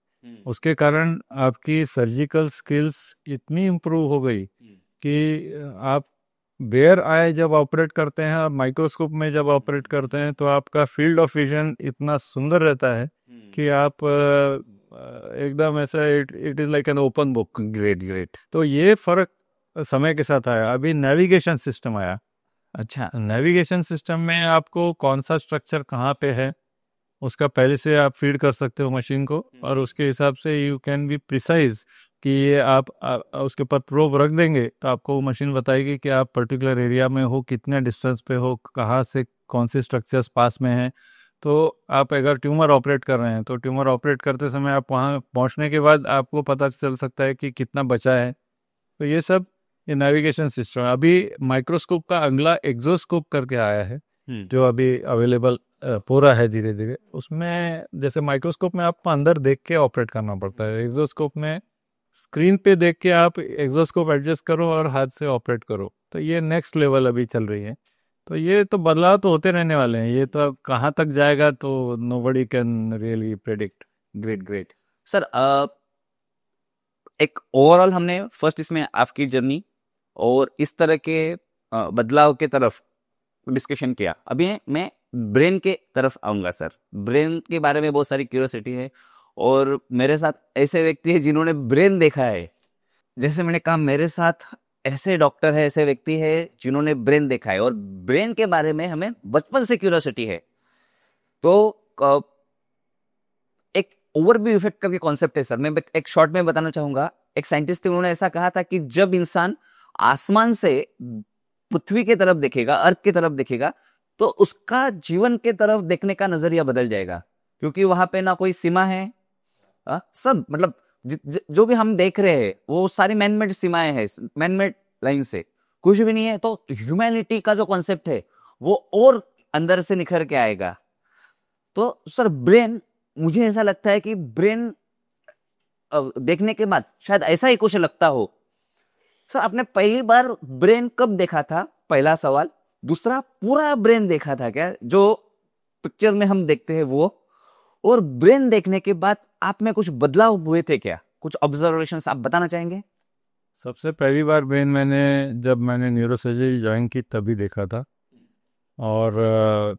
उसके कारण आपकी सर्जिकल स्किल्स इतनी इम्प्रूव हो गई कि आप बेयर आए जब ऑपरेट करते हैं और माइक्रोस्कोप में जब ऑपरेट करते हैं तो आपका फील्ड ऑफ विजन इतना सुंदर रहता है कि आप एकदम ऐसा it is like an open book. Great great. तो ये फर्क समय के साथ आया। अभी नेविगेशन सिस्टम आया। अच्छा। नेविगेशन सिस्टम में आपको कौन सा स्ट्रक्चर कहाँ पे है उसका पहले से आप फीड कर सकते हो मशीन को, और उसके हिसाब से यू कैन बी प्रिसाइज कि ये आप उसके ऊपर प्रोब रख देंगे तो आपको वो मशीन बताएगी कि आप पर्टिकुलर एरिया में हो, कितने डिस्टेंस पे हो, कहाँ से कौन से स्ट्रक्चर्स पास में हैं। तो आप अगर ट्यूमर ऑपरेट कर रहे हैं तो ट्यूमर ऑपरेट करते समय आप वहाँ पहुँचने के बाद आपको पता चल सकता है कि कितना बचा है। तो ये सब ये नेविगेशन सिस्टम। अभी माइक्रोस्कोप का अगला एक्सोस्कोप करके आया है जो अभी अवेलेबल हो रहा है धीरे धीरे। उसमें जैसे माइक्रोस्कोप में आपको अंदर देख के ऑपरेट करना पड़ता है, एक्सोस्कोप में स्क्रीन पे देख के आप एक्सोस्कोप एडजस्ट करो और हाथ से ऑपरेट करो। तो ये नेक्स्ट लेवल अभी चल रही है। तो ये तो बदलाव तो होते रहने वाले हैं। ये तो अब कहाँ तक जाएगा तो nobody can really predict. Great great sir. एक ओवरऑल हमने फर्स्ट इसमें आपकी जर्नी और इस तरह के बदलाव के तरफ डिस्कशन किया। अभी मैं ब्रेन के तरफ आऊंगा सर। ब्रेन के बारे में बहुत सारी क्यूरियोसिटी है और मेरे साथ ऐसे व्यक्ति है जिन्होंने ब्रेन देखा है। जैसे मैंने कहा मेरे साथ ऐसे डॉक्टर है, ऐसे व्यक्ति है जिन्होंने ब्रेन देखा है और ब्रेन के बारे में हमें बचपन से क्यूरियोसिटी है। तो एक ओवरव्यू इफेक्ट करके कॉन्सेप्ट है सर। मैं एक शॉर्ट में बताना चाहूंगा। एक साइंटिस्ट थे, उन्होंने ऐसा कहा था कि जब इंसान आसमान से पृथ्वी की तरफ देखेगा, अर्थ की तरफ देखेगा, तो उसका जीवन के तरफ देखने का नजरिया बदल जाएगा, क्योंकि वहां पे ना कोई सीमा है। सब मतलब जो भी हम देख रहे हैं वो सारी मैनमेड सीमाएं हैं, मैनमेड लाइन से कुछ भी नहीं है। तो ह्यूमैनिटी का जो कॉन्सेप्ट है वो और अंदर से निखर के आएगा। तो सर ब्रेन, मुझे ऐसा लगता है कि ब्रेन देखने के बाद शायद ऐसा ही कुछ लगता हो। सर आपने पहली बार ब्रेन कब देखा था, पहला सवाल। दूसरा, पूरा ब्रेन देखा था क्या जो पिक्चर में हम देखते हैं वो? और ब्रेन देखने के बाद आप में कुछ बदलाव हुए थे क्या? कुछ ऑब्जर्वेशंस आप बताना चाहेंगे? सबसे पहली बार ब्रेन जब मैंने न्यूरोसर्जरी ज्वाइन की तभी देखा था। और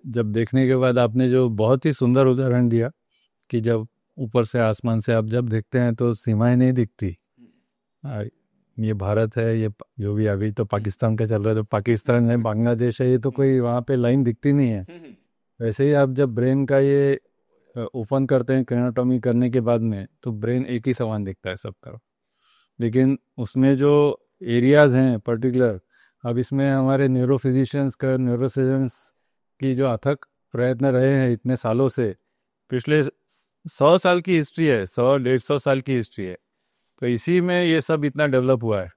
जब देखने के बाद आपने जो बहुत ही सुंदर उदाहरण दिया कि जब ऊपर से आसमान से आप जब देखते हैं तो सीमाएं नहीं दिखती। ये भारत है, ये जो भी अभी तो पाकिस्तान का चल रहा है, तो पाकिस्तान है, बांग्लादेश है, ये तो कोई वहाँ पे लाइन दिखती नहीं है। वैसे ही आप जब ब्रेन का ये ओपन करते हैं क्रेनियोटॉमी करने के बाद में, तो ब्रेन एक ही समान दिखता है सब तरफ। लेकिन उसमें जो एरियाज़ हैं पर्टिकुलर, अब इसमें हमारे न्यूरोफिजिशियंस का, न्यूरोसर्जन्स की जो अथक प्रयत्न रहे हैं इतने सालों से, पिछले 100 साल की हिस्ट्री है, 100-150 साल की हिस्ट्री है। तो इसी में ये सब इतना डेवलप हुआ है।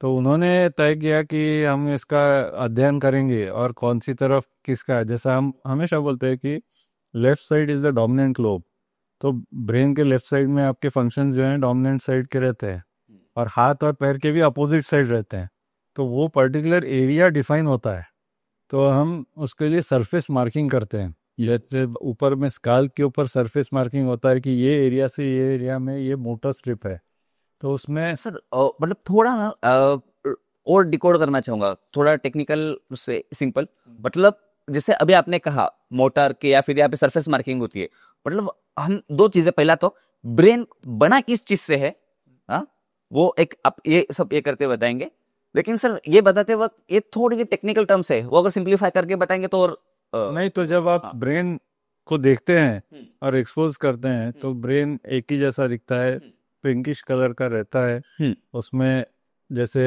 तो उन्होंने तय किया कि हम इसका अध्ययन करेंगे और कौन सी तरफ किसका है। जैसा हम हमेशा बोलते हैं कि left side is the dominant lobe, तो ब्रेन के लेफ्ट साइड में आपके फंक्शन जो हैं डोमिनेंट साइड के रहते हैं, और हाथ और पैर के भी अपोजिट साइड रहते हैं। तो वो पर्टिकुलर एरिया डिफाइन होता है, तो हम उसके लिए सरफेस मार्किंग करते हैं। जैसे ऊपर में स्काल के ऊपर सरफेस मार्किंग होता है कि ये एरिया से ये एरिया में ये मोटर स्ट्रिप है। तो उसमें सर मतलब थोड़ा ना और डिकोड करना चाहूंगा, थोड़ा टेक्निकल से सिंपल। मतलब जैसे अभी आपने कहा मोटर के या फिर यहाँ पे सरफेस मार्किंग होती है, मतलब हम दो चीजें, पहला तो ब्रेन बना किस चीज से है, वो एक आप ये सब ये करते बताएंगे। लेकिन सर ये बताते वक्त ये थोड़ी सी टेक्निकल टर्म्स है, वो अगर सिंप्लीफाई करके बताएंगे तो और नहीं, तो जब आप ब्रेन को देखते हैं और एक्सपोज करते हैं तो ब्रेन एक ही जैसा दिखता है, पिंकिश कलर का रहता है। उसमें जैसे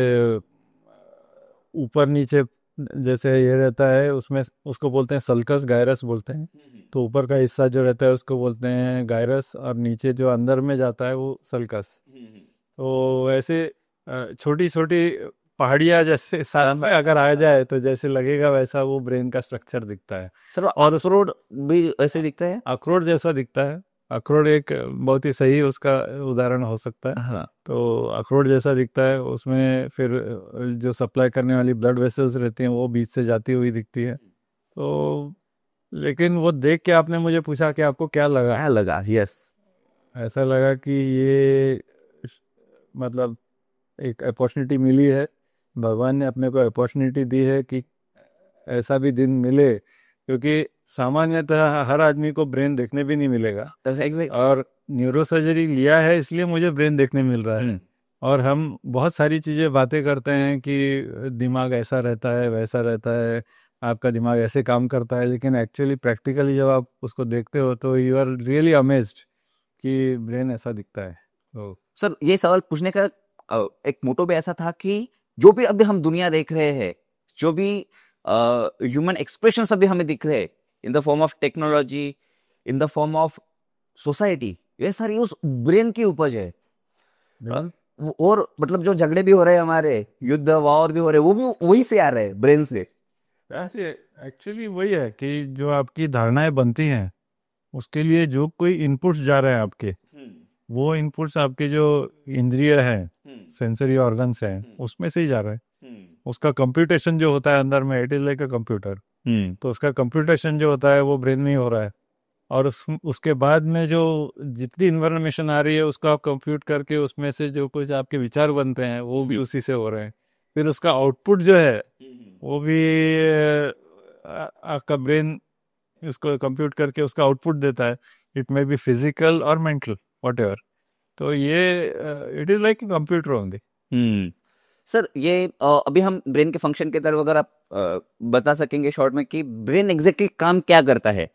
ऊपर नीचे जैसे ये रहता है, उसमें उसको बोलते हैं सल्कस गायरस बोलते हैं। तो ऊपर का हिस्सा जो रहता है उसको बोलते हैं गायरस, और नीचे जो अंदर में जाता है वो सल्कस। तो ऐसे छोटी छोटी पहाड़ियाँ जैसे साथ में अगर आ जाए तो जैसे लगेगा वैसा वो ब्रेन का स्ट्रक्चर दिखता है। सर और अखरोट भी ऐसे दिखता है? अखरोट जैसा दिखता है, अखरोट एक बहुत ही सही उसका उदाहरण हो सकता है। हाँ। तो अखरोट जैसा दिखता है, उसमें फिर जो सप्लाई करने वाली ब्लड वेसल्स रहती हैं वो बीच से जाती हुई दिखती है। तो लेकिन वो देख के आपने मुझे पूछा कि आपको क्या लगा, क्या लगा? यस। ऐसा लगा कि ये मतलब एक अपॉर्चुनिटी मिली है, भगवान ने अपने को अपॉर्चुनिटी दी है कि ऐसा भी दिन मिले, क्योंकि सामान्यतः हर आदमी को ब्रेन देखने भी नहीं मिलेगा। और न्यूरो सर्जरी लिया है इसलिए मुझे ब्रेन देखने मिल रहा है। और हम बहुत सारी चीज़ें बातें करते हैं कि दिमाग ऐसा रहता है, वैसा रहता है, आपका दिमाग ऐसे काम करता है, लेकिन एक्चुअली प्रैक्टिकली जब आप उसको देखते हो तो यू आर रियली अमेज्ड कि ब्रेन ऐसा दिखता है। तो सर ये सवाल पूछने का एक मोटो भी ऐसा था कि जो भी अभी हम दुनिया देख रहे हैं, जो भी ह्यूमन एक्सप्रेशंस अभी हमें दिख रहे हैं in the form of technology, in the form of society, ये सारी उस ब्रेन की उपज है। और मतलब जो झगड़े भी हो रहे हैं हमारे, युद्ध वॉर भी हो रहे हैं, वो भी वही से आ रहे हैं, ब्रेन से। ऐसे एक्चुअली वही है कि जो आपकी धारणाएं बनती हैं उसके लिए जो कोई इनपुट्स जा रहे हैं आपके, वो इनपुट्स आपके जो इंद्रिय हैं, सेंसरी ऑर्गन्स हैं, उसमें से ही जा रहे हैं। उसका कंप्यूटेशन जो होता है अंदर में, it is like a computer. तो उसका कंप्यूटेशन जो होता है वो ब्रेन में ही हो रहा है। और उसके बाद में जो जितनी इन्फॉर्मेशन आ रही है उसको आप कंप्यूट करके उसमें से जो कुछ आपके विचार बनते हैं वो भी उसी से हो रहे हैं। फिर उसका आउटपुट जो है वो भी आपका ब्रेन उसको कंप्यूट करके उसका आउटपुट देता है। इट मे बी फिजिकल और मेंटल, वॉट एवर। तो ये it is like computer only. Sir ये अभी हम ब्रेन के फंक्शन के तरफ अगर आप बता सकेंगे शॉर्ट में कि ब्रेन एग्जैक्टली काम क्या करता है?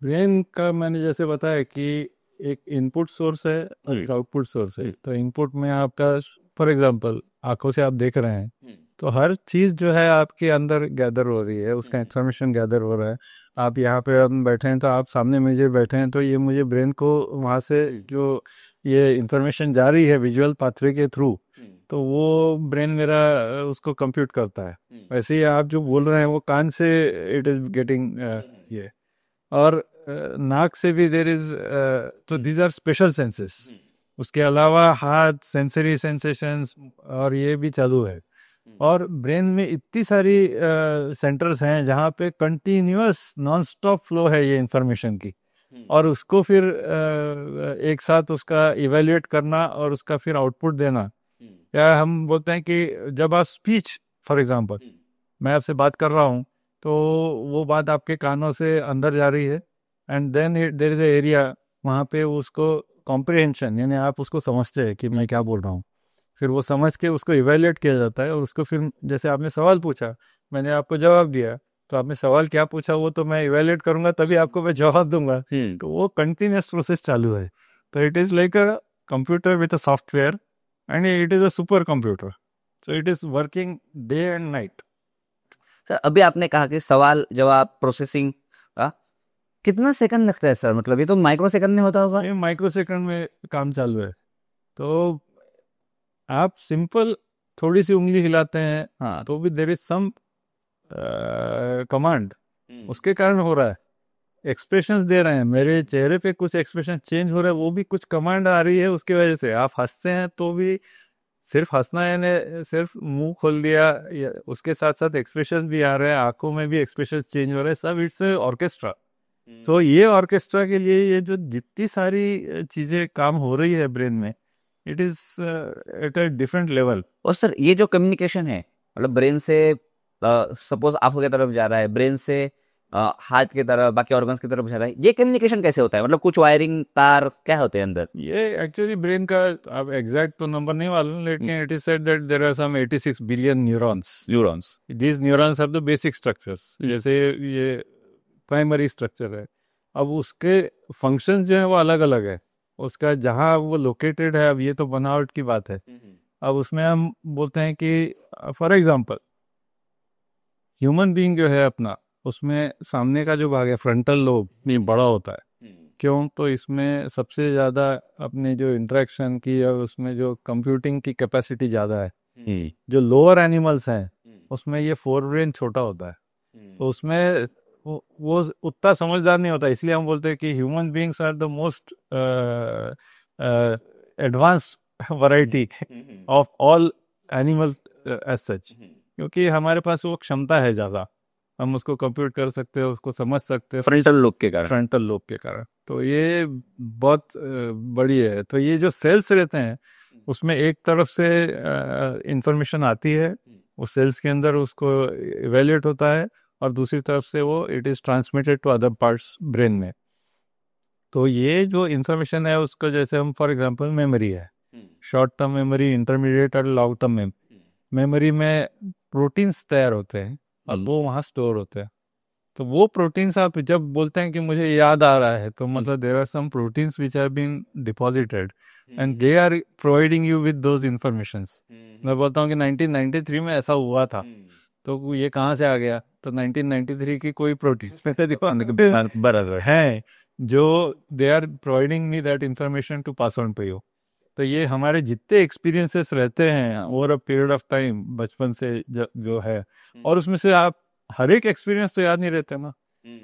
ब्रेन का मैंने जैसे बताया कि एक इनपुट सोर्स है और एक आउटपुट सोर्स है। तो इनपुट में आपका, फॉर एग्जांपल, आंखों से आप देख रहे हैं तो हर चीज़ जो है आपके अंदर गैदर हो रही है, उसका इंफॉर्मेशन गैदर हो रहा है। आप यहाँ पे हम बैठे हैं तो आप सामने मुझे बैठे हैं तो ये मुझे ब्रेन को वहाँ से जो ये इंफॉर्मेशन जा रही है विजुअल पाथवे के थ्रू, तो वो ब्रेन मेरा उसको कंप्यूट करता है। वैसे ही आप जो बोल रहे हैं वो कान से इट इज गेटिंग ये। और नाक से भी देर इज, तो दीज आर स्पेशल सेंसेस। उसके अलावा हाथ, सेंसरी सेंसेशंस और ये भी चालू है। और ब्रेन में इतनी सारी सेंटर्स हैं जहाँ पे कंटिन्यूअस नॉन स्टॉप फ्लो है ये इंफॉर्मेशन की। और उसको फिर एक साथ उसका इवेल्युएट करना और उसका फिर आउटपुट देना। या हम बोलते हैं कि जब आप स्पीच, फॉर एग्जांपल, मैं आपसे बात कर रहा हूँ तो वो बात आपके कानों से अंदर जा रही है and then there is a area वहाँ पे उसको कॉम्प्रिहेंशन, यानी आप उसको समझते हैं कि मैं क्या बोल रहा हूँ। फिर वो समझ के उसको इवेल्युएट किया जाता है और उसको फिर, जैसे आपने सवाल पूछा, मैंने आपको जवाब दिया, तो आपने सवाल क्या पूछा वो तो मैं इवेल्युएट करूंगा तभी आपको मैं जवाब दूंगा। तो वो कंटिन्यूस प्रोसेस चालू है। तो it is like a computer with a software and it is a super computer. So it is working day and night. Sir अभी आपने कहा कि सवाल जवाब प्रोसेसिंग कितना सेकंड लगता है सर? मतलब ये तो माइक्रो सेकंड में होता होगा। ये माइक्रो सेकंड में काम चालू है। तो आप सिंपल थोड़ी सी उंगली हिलाते हैं, हाँ, तो भी देर इज सम कमांड उसके कारण हो रहा है। एक्सप्रेशंस दे रहे हैं, मेरे चेहरे पे कुछ एक्सप्रेशन चेंज हो रहा है, वो भी कुछ कमांड आ रही है उसकी वजह से। आप हंसते हैं तो भी सिर्फ हंसना यानी सिर्फ मुंह खोल दिया, उसके साथ साथ एक्सप्रेशन भी आ रहे हैं, आंखों में भी एक्सप्रेशन चेंज हो रहे हैं, सब इट्स ऑर्केस्ट्रा। तो ये ऑर्केस्ट्रा के लिए ये जो जितनी सारी चीजें काम हो रही है ब्रेन में, it is at a different level. और सर ये जो कम्युनिकेशन है, मतलब ब्रेन से सपोज आंखों की तरफ जा रहा है, ब्रेन से हाथ की तरफ, बाकी ऑर्गन्स की तरफ जा रहा है, ये कम्युनिकेशन कैसे होता है? मतलब कुछ वायरिंग तार क्या होते हैं अंदर? ये एक्चुअली ब्रेन का, अब एग्जैक्ट तो नंबर नहीं मालूम, लेकिन it is said that there are some 86 billion neurons. These neurons are the basic structures, जैसे ये प्राइमरी स्ट्रक्चर है। अब उसके फंक्शन जो है वो अलग अलग है, उसका जहाँ वो लोकेटेड है, अब ये तो बनावट की बात है। अब उसमें हम बोलते हैं कि फॉर एग्जांपल ह्यूमन बीइंग जो है अपना, उसमें सामने का जो भाग है फ्रंटल लोब ये बड़ा होता है। क्यों? तो इसमें सबसे ज़्यादा अपने जो इंटरेक्शन की और उसमें जो कंप्यूटिंग की कैपेसिटी ज़्यादा है। जो लोअर एनिमल्स हैं उसमें ये फोर ब्रेन छोटा होता है। तो उसमें वो उतना समझदार नहीं होता, इसलिए हम बोलते हैं कि human beings are the most advanced variety of all animals as such, क्योंकि हमारे पास वो क्षमता है ज़्यादा, हम उसको कंप्यूट कर सकते हैं, उसको समझ सकते हैं फ्रंटल लोब के कारण। फ्रंटल लोब के कारण। तो ये बहुत बड़ी है। तो ये जो सेल्स रहते हैं उसमें एक तरफ से इंफॉर्मेशन आती है, वो सेल्स के अंदर उसको इवेल्युएट होता है, और दूसरी तरफ से वो it is transmitted to other parts brain में। तो ये जो इंफॉर्मेशन है उसको, जैसे हम फॉर एग्जांपल मेमोरी है, शॉर्ट टर्म मेमोरी, इंटरमीडिएट और लॉन्ग टर्म मेमोरी में प्रोटीन्स तैयार होते हैं और वो वहाँ स्टोर होते हैं। तो वो प्रोटीन्स आप जब बोलते हैं कि मुझे याद आ रहा है, तो मतलब there are some proteins which have been deposited and they are providing you with those informations. मैं बोलता हूँ कि 1993 में ऐसा हुआ था, तो ये कहाँ से आ गया? तो 1993 की कोई प्रोटीन्स बराबर है जो they are providing me that information to pass on to you. तो ये हमारे जितने एक्सपीरियंसेस रहते हैं over a period of time, बचपन से जो है, और उसमें से आप हर एक एक्सपीरियंस तो याद नहीं रहते ना,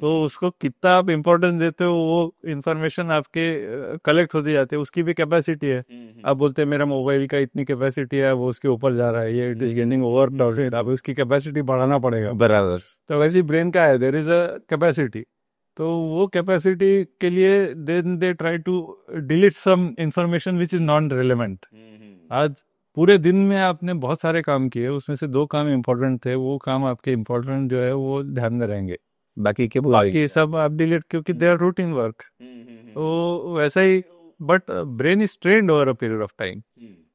तो उसको कितना आप इम्पोर्टेंस देते हो, वो इन्फॉर्मेशन आपके कलेक्ट होती जाती है, उसकी भी कैपेसिटी है। आप बोलते हैं मेरा मोबाइल का इतनी कैपेसिटी है, वो उसके ऊपर जा रहा है, ये इट इज गेनिंग ओवर, आप उसकी कैपेसिटी बढ़ाना पड़ेगा। बराबर। तो वैसे ब्रेन का है, देयर इज अ कैपेसिटी। तो वो कैपेसिटी के लिए then they try to delete some information which is non relevant. आज पूरे दिन में आपने बहुत सारे काम किए, उसमें से 2 काम इम्पोर्टेंट थे, वो काम आपके इम्पोर्टेंट जो है वो ध्यान में रहेंगे, बाकी सब आप डिलीट, क्योंकि दे आर रूटीन वर्क। तो वैसा ही, but brain is trained over a period of time.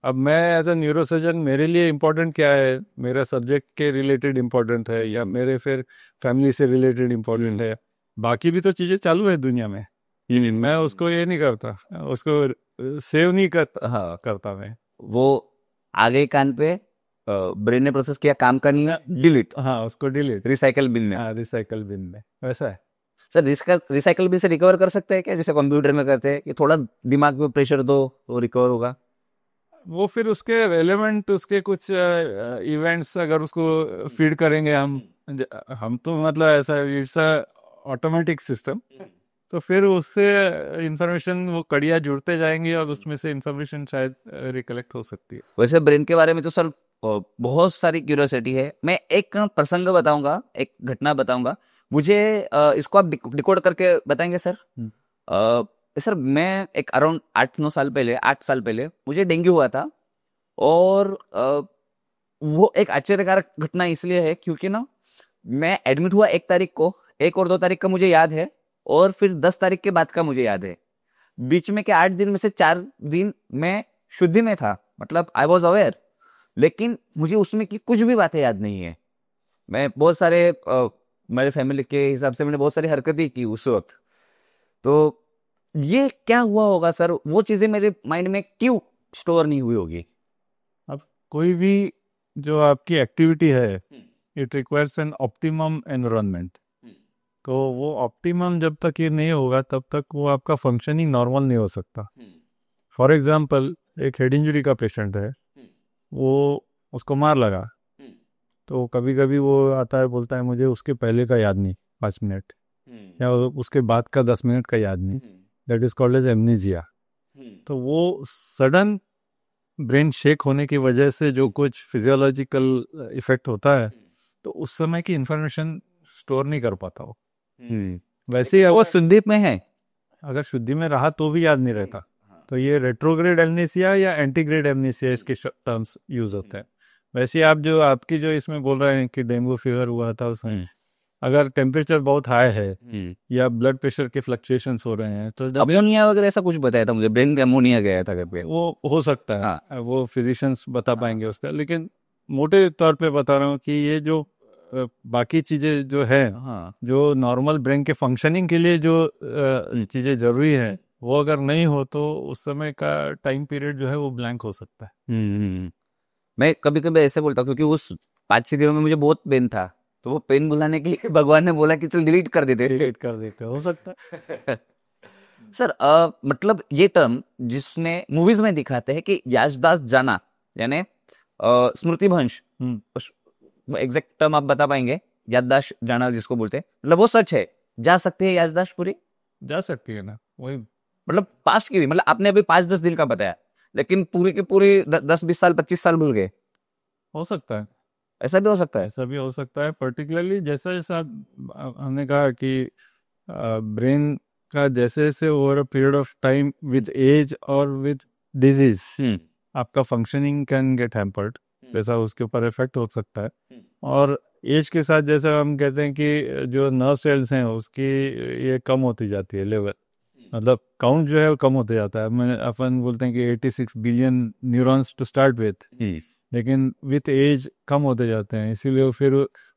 अब मैं एज अ न्यूरोसर्जन, मेरे लिए इम्पोर्टेंट क्या है? मेरा सब्जेक्ट के रिलेटेड इम्पोर्टेंट है, या मेरे फिर फैमिली से रिलेटेड इम्पोर्टेंट है? बाकी भी तो चीज़ें चालू है दुनिया में, मैं उसको ये नहीं करता, उसको सेव नहीं करता। हाँ, करता मैं वो आगे कान पे ब्रेन ने प्रोसेस किया, काम का नहीं है, डिलीट। हाँ, उसको डिलीट, रिसाइकल बिन में। हाँ, रिसाइकल बिन में, वैसा है। सर रिसाइकल बिन से रिकवर कर सकते हैं क्या, जैसे कंप्यूटर में करते हैं कि थोड़ा दिमाग में प्रेशर दो तो रिकवर होगा? वो फिर उसके रेलेवेंट, उसके कुछ इवेंट्स अगर उसको फीड करेंगे हम तो मतलब ऐसा, इट्स अ ऑटोमेटिक सिस्टम, तो फिर उससे इंफॉर्मेशन, वो कड़ियाँ जुड़ते जाएंगी और उसमें से इंफॉर्मेशन शायद रिकलेक्ट हो सकती है। वैसे ब्रेन के बारे में तो सर बहुत सारी क्यूरियोसिटी है। मैं एक प्रसंग बताऊंगा, एक घटना बताऊंगा, मुझे इसको आप डिकोड करके बताएंगे सर? सर मैं एक अराउंड 8 साल पहले मुझे डेंगू हुआ था, और वो एक आश्चर्यकारक घटना इसलिए है क्योंकि ना मैं एडमिट हुआ 1 तारीख को, 1 और 2 तारीख का मुझे याद है, और फिर 10 तारीख के बाद का मुझे याद है। बीच में के 8 दिन में से 4 दिन मैं शुद्धि में था, मतलब आई वॉज अवेयर, लेकिन मुझे उसमें की कुछ भी बातें याद नहीं है। मैं बहुत सारे मेरे फैमिली के हिसाब से मैंने बहुत सारी हरकतें की उस वक्त। तो ये क्या हुआ होगा सर? वो चीजें मेरे माइंड में क्यों स्टोर नहीं हुई होगी? अब कोई भी जो आपकी एक्टिविटी है, it requires an optimum environment. तो वो ऑप्टिमम जब तक ये नहीं होगा तब तक वो आपका फंक्शनिंग नॉर्मल नहीं हो सकता। फॉर एग्जांपल, एक हेड इंजरी का पेशेंट है, वो उसको मार लगा, तो कभी कभी वो आता है, बोलता है मुझे उसके पहले का याद नहीं 5 मिनट, या उसके बाद का 10 मिनट का याद नहीं, that is called as amnesia. तो वो सडन ब्रेन शेक होने की वजह से जो कुछ फिजियोलॉजिकल इफेक्ट होता है, तो उस समय की इंफॉर्मेशन स्टोर नहीं कर पाता वो। वैसे ही वो शुद्धि में है, अगर शुद्धि में रहा तो भी याद नहीं रहता। तो ये रेट्रोग्रेड एमनीसिया या एंटीग्रेड एमनीसिया इसके टर्म्स यूज होते हैं। वैसे आप जो आपकी जो इसमें बोल रहे हैं कि डेंगू फीवर हुआ था उसमें, अगर टेम्परेचर बहुत हाई है या ब्लड प्रेशर के फ्लक्चुएशंस हो रहे हैं, तो अमोनिया वगैरह ऐसा कुछ बताया था मुझे, ब्रेन में अमोनिया गया था घर पे। वो हो सकता है, वो फिजिशियंस बता पाएंगे उसका, लेकिन मोटे तौर पे बता रहा हूँ कि ये जो बाकी चीजें जो है, जो नॉर्मल ब्रेन के फंक्शनिंग के लिए जो चीजें जरूरी है, वो अगर नहीं हो तो उस समय का टाइम पीरियड जो है वो ब्लैंक हो सकता है। मैं कभी कभी ऐसे बोलता हूँ क्योंकि उस 5-6 दिनों में मुझे बहुत पेन था, तो वो पेन बुलाने के लिए भगवान ने बोला कि चल डिलीट कर देते हो सकता है। सर मतलब ये टर्म जिसने मूवीज में दिखाते हैं कि याददाश्त जाना, यानी स्मृति भ्रंश, एग्जैक्ट टर्म आप बता पाएंगे? याददाश्त जाना जिसको बोलते हैं, मतलब वो सच है, जा सकती है याददाश्त पूरी? जा सकती है ना, वही मतलब पास्ट की भी, मतलब आपने अभी 5-10 दिन का बताया, लेकिन पूरी की पूरी 10-20 साल 25 साल भूल गए, हो सकता है। ऐसा भी हो सकता है? ऐसा भी हो सकता है, पर्टिकुलरली जैसा जैसा हमने कहा कि ब्रेन का जैसे जैसे over a period of time with age और विद डिजीज आपका फंक्शनिंग कैन गेट हैम्पर्ड, जैसा उसके ऊपर इफेक्ट हो सकता है। और एज के साथ जैसा हम कहते हैं कि जो नर्व सेल्स हैं उसकी ये कम होती जाती है लेवल, मतलब काउंट जो है वो कम होते जाता है। मैं अपन बोलते हैं कि 86 billion neurons to start with, लेकिन विथ एज कम होते जाते हैं, इसीलिए फिर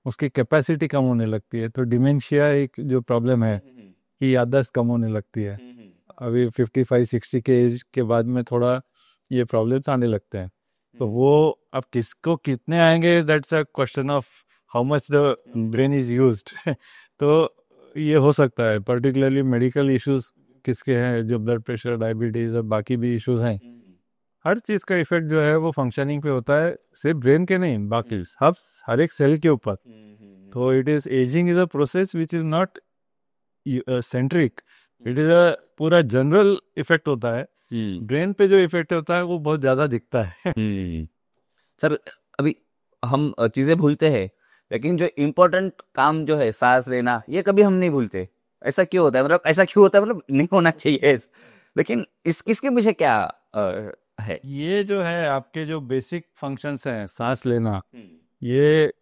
उसकी कैपेसिटी कम होने लगती है। तो डिमेंशिया एक जो प्रॉब्लम है कि याददाश्त कम होने लगती है। अभी 55-60 के एज के बाद में थोड़ा ये प्रॉब्लम्स आने लगते हैं। तो वो अब किसको कितने आएंगे, that's a question of how much the brain is used. तो ये हो सकता है, पर्टिकुलरली मेडिकल इश्यूज किसके हैं, जो ब्लड प्रेशर, डायबिटीज और बाकी भी इश्यूज हैं, हर चीज़ का इफेक्ट जो है वो फंक्शनिंग पे होता है, सिर्फ ब्रेन के नहीं, बाकी सब हर एक सेल के ऊपर। तो it is ageing is a process which is not centric, it is a पूरा जनरल इफेक्ट होता है। ब्रेन पे जो इफेक्ट होता है वो बहुत ज़्यादा दिखता है। सर अभी हम चीजें भूलते हैं, लेकिन जो इम्पोर्टेंट काम जो है सांस लेना, ये कभी हम नहीं भूलते। ऐसा क्यों होता है, मतलब ऐसा क्यों होता है, मतलब नहीं होना चाहिए, लेकिन इसके पीछे क्या है? ये जो है आपके जो बेसिक फंक्शंस हैं, सांस लेना, ये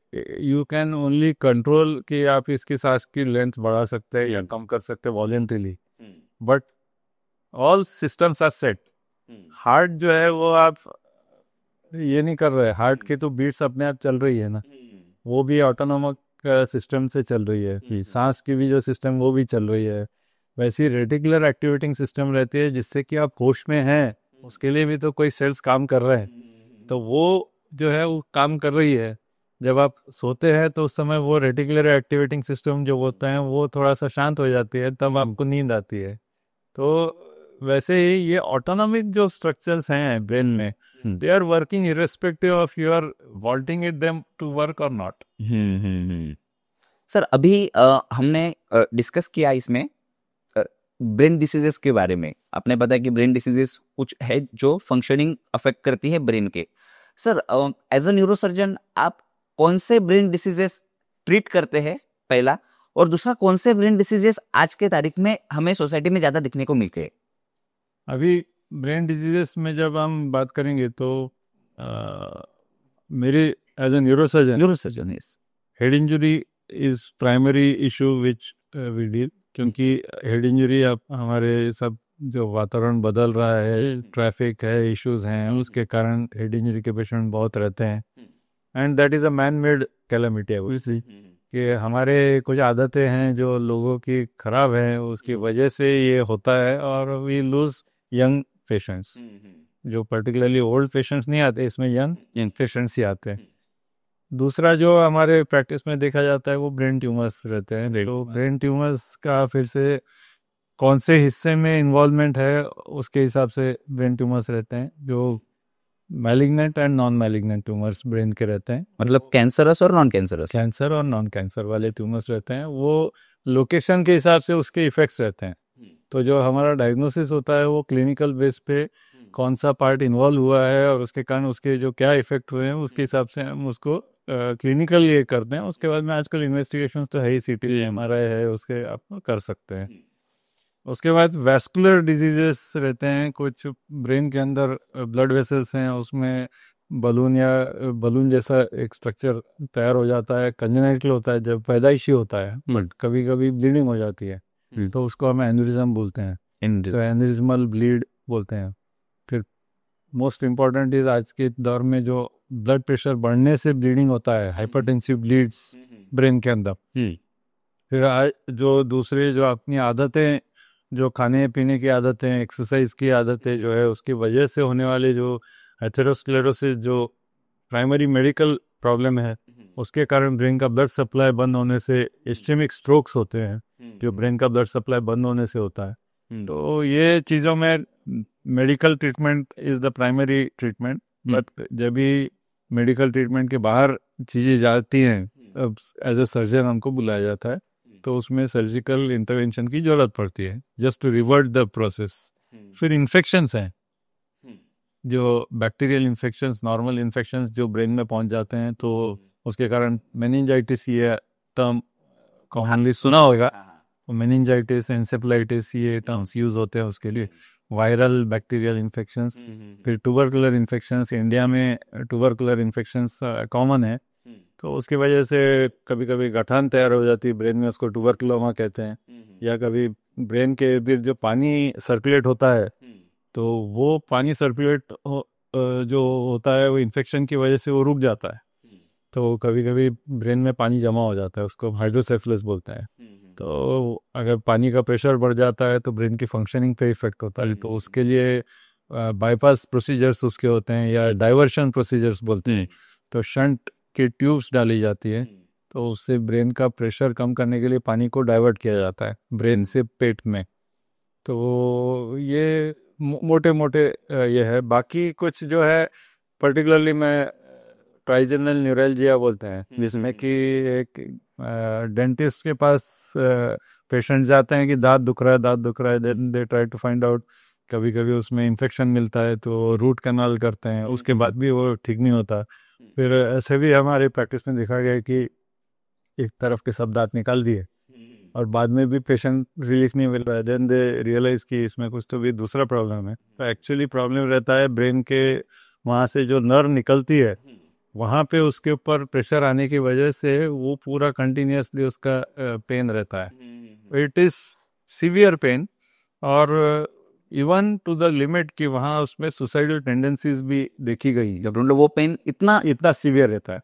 यू कैन ओनली कंट्रोल कि आप इसकी सांस की लेंथ बढ़ा सकते हैं या कम कर सकते हैं voluntarily, but all systems are set. Heart जो है वो आप ये नहीं कर रहे, हार्ट की तो बीट्स अपने आप चल रही है ना, वो भी ऑटोनोमिक सिस्टम से चल रही है। सांस की भी जो सिस्टम वो भी चल रही है। वैसी रेटिकुलर एक्टिवेटिंग सिस्टम रहती है जिससे कि आप होश में हैं, उसके लिए भी तो कोई सेल्स काम कर रहे हैं। तो वो जो है वो काम कर रही है। जब आप सोते हैं तो उस समय वो रेटिकुलर एक्टिवेटिंग सिस्टम जो होता है वो थोड़ा सा शांत हो जाती है, तब आपको नींद आती है। तो वैसे ही ये ऑटोनॉमिक जो स्ट्रक्चर्स हैं ब्रेन में, they are working irrespective of you are wanting it them to work और नॉट। सर अभी हमने डिस्कस किया इसमें ब्रेन डिसीजेस के बारे में। आपने बताया कि ब्रेन डिसीजेस कुछ है जो फंक्शनिंग अफेक्ट करती है ब्रेन के। सर एज अ न्यूरोसर्जन आप कौन से ब्रेन डिसीजेस ट्रीट करते हैं, पहला, और दूसरा कौन से ब्रेन डिसीजेस आज के तारीख में हमें सोसाइटी में ज्यादा दिखने को मिलते हैं? अभी ब्रेन डिजीजेस में जब हम बात करेंगे तो मेरे as a neurosurgeon yes. Head injury is primary issue which we deal, क्योंकि हेड इंजरी अब हमारे सब जो वातावरण बदल रहा है, ट्रैफिक है, इश्यूज हैं, उसके कारण हेड इंजरी के पेशेंट बहुत रहते हैं। And that is a man made calamity obviously, कि हमारे कुछ आदतें हैं जो लोगों की खराब हैं, उसकी वजह से ये होता है और वी लूज यंग पेशेंट्स। जो पर्टिकुलरली ओल्ड पेशेंट्स नहीं आते इसमें, यंग पेशेंट्स ही आते हैं। दूसरा जो हमारे प्रैक्टिस में देखा जाता है वो ब्रेन ट्यूमर्स रहते हैं। तो ब्रेन ट्यूमर्स का फिर से कौन से हिस्से में इन्वॉल्वमेंट है उसके हिसाब से ब्रेन ट्यूमर्स रहते हैं। जो malignant and non malignant tumours brain के रहते हैं, मतलब कैंसरस और नॉन कैंसरस? कैंसर और नॉन कैंसर वाले ट्यूमर्स रहते हैं, वो लोकेशन के हिसाब से उसके इफेक्ट्स रहते हैं। तो जो हमारा डायग्नोसिस होता है वो क्लिनिकल बेस पे कौन सा पार्ट इन्वॉल्व हुआ है और उसके कारण उसके जो क्या इफेक्ट हुए हैं उसके हिसाब से हम उसको क्लिनिकल ये करते हैं। उसके बाद में आजकल इन्वेस्टिगेशन तो है ही, सीटी एमआरआई है, उसके आप कर सकते हैं। उसके बाद वैस्कुलर डिजीजेस रहते हैं, कुछ ब्रेन के अंदर ब्लड वेसल्स हैं, उसमें बलून जैसा एक स्ट्रक्चर तैयार हो जाता है, कंजेनाइटल होता है, जब पैदाइशी होता है, बट कभी कभी ब्लीडिंग हो जाती है तो उसको हम एन्यूरिज्म बोलते हैं। तो एन्यूरिज्मल ब्लीड बोलते हैं। फिर मोस्ट इम्पॉर्टेंट इज आज के दौर में जो ब्लड प्रेशर बढ़ने से ब्लीडिंग होता है, हाइपरटेंसिव ब्लीड्स ब्रेन के अंदर। फिर आज जो दूसरे जो अपनी आदतें, जो खाने पीने की आदतें, एक्सरसाइज की आदतें जो है, उसकी वजह से होने वाले जो एथेरोस्क्लेरोसिस, जो प्राइमरी मेडिकल प्रॉब्लम है, उसके कारण ब्रेन का ब्लड सप्लाई बंद होने से इस्केमिक स्ट्रोक्स होते हैं, जो ब्रेन का ब्लड सप्लाई बंद होने से होता है। तो ये चीज़ों में medical treatment is the primary treatment, but जब भी मेडिकल ट्रीटमेंट के बाहर चीज़ें जाती हैं एज ए सर्जन हमको बुलाया जाता है, तो उसमें सर्जिकल इंटरवेंशन की जरूरत पड़ती है just to revert the process. फिर इन्फेक्शंस हैं, जो बैक्टीरियल इन्फेक्शंस, नॉर्मल इन्फेक्शंस जो ब्रेन में पहुंच जाते हैं, तो उसके कारण मेनिंजाइटिस, ये टर्म कॉमनली सुना होगा, मेनिंजाइटिस, एंसेफेलाइटिस, ये टर्म्स यूज होते हैं उसके लिए। वायरल बैक्टीरियल इन्फेक्शंस, फिर ट्यूबरकुलर इन्फेक्शंस। इंडिया में ट्यूबरकुलर इन्फेक्शंस कॉमन है, तो उसकी वजह से कभी कभी गठान तैयार हो जाती है ब्रेन में, उसको ट्यूबरकुलोमा कहते हैं। या कभी ब्रेन के इर्द गिर्द जो पानी सर्कुलेट होता है, तो वो पानी सर्कुलेट जो होता है वो इन्फेक्शन की वजह से वो रुक जाता है, तो कभी कभी ब्रेन में पानी जमा हो जाता है, उसको हाइड्रोसेफलस बोलते हैं। तो अगर पानी का प्रेशर बढ़ जाता है तो ब्रेन की फंक्शनिंग पे इफेक्ट होता है, तो उसके लिए बाईपास प्रोसीजर्स उसके होते हैं, या डाइवर्शन प्रोसीजर्स बोलते हैं। तो शंट की ट्यूब्स डाली जाती है, तो उससे ब्रेन का प्रेशर कम करने के लिए पानी को डाइवर्ट किया जाता है ब्रेन से पेट में। तो ये मोटे मोटे ये है। बाकी कुछ जो है पर्टिकुलरली मैं ट्राइजेमिनल न्यूरल्जिया बोलते हैं, जिसमें कि एक डेंटिस्ट के पास पेशेंट जाते हैं कि दांत दुख रहा है, दांत दुख रहा है, then they try to find out. कभी कभी उसमें इन्फेक्शन मिलता है तो रूट कैनाल करते हैं, उसके बाद भी वो ठीक नहीं होता। फिर ऐसे भी हमारे प्रैक्टिस में देखा गया कि एक तरफ के सब दांत निकाल दिए और बाद में भी पेशेंट रिलीफ नहीं मिल रहा है, देन दे रियलाइज कि इसमें कुछ तो भी दूसरा प्रॉब्लम है। तो एक्चुअली प्रॉब्लम रहता है ब्रेन के वहाँ से जो नर्व निकलती है, वहाँ पे उसके ऊपर प्रेशर आने की वजह से वो पूरा कंटिन्यूसली उसका पेन रहता है। इट इज सीवियर पेन, और इवन टू द लिमिट कि वहाँ उसमें सुसाइडल टेंडेंसीज भी देखी गई जब वो पेन इतना इतना सीवियर रहता है।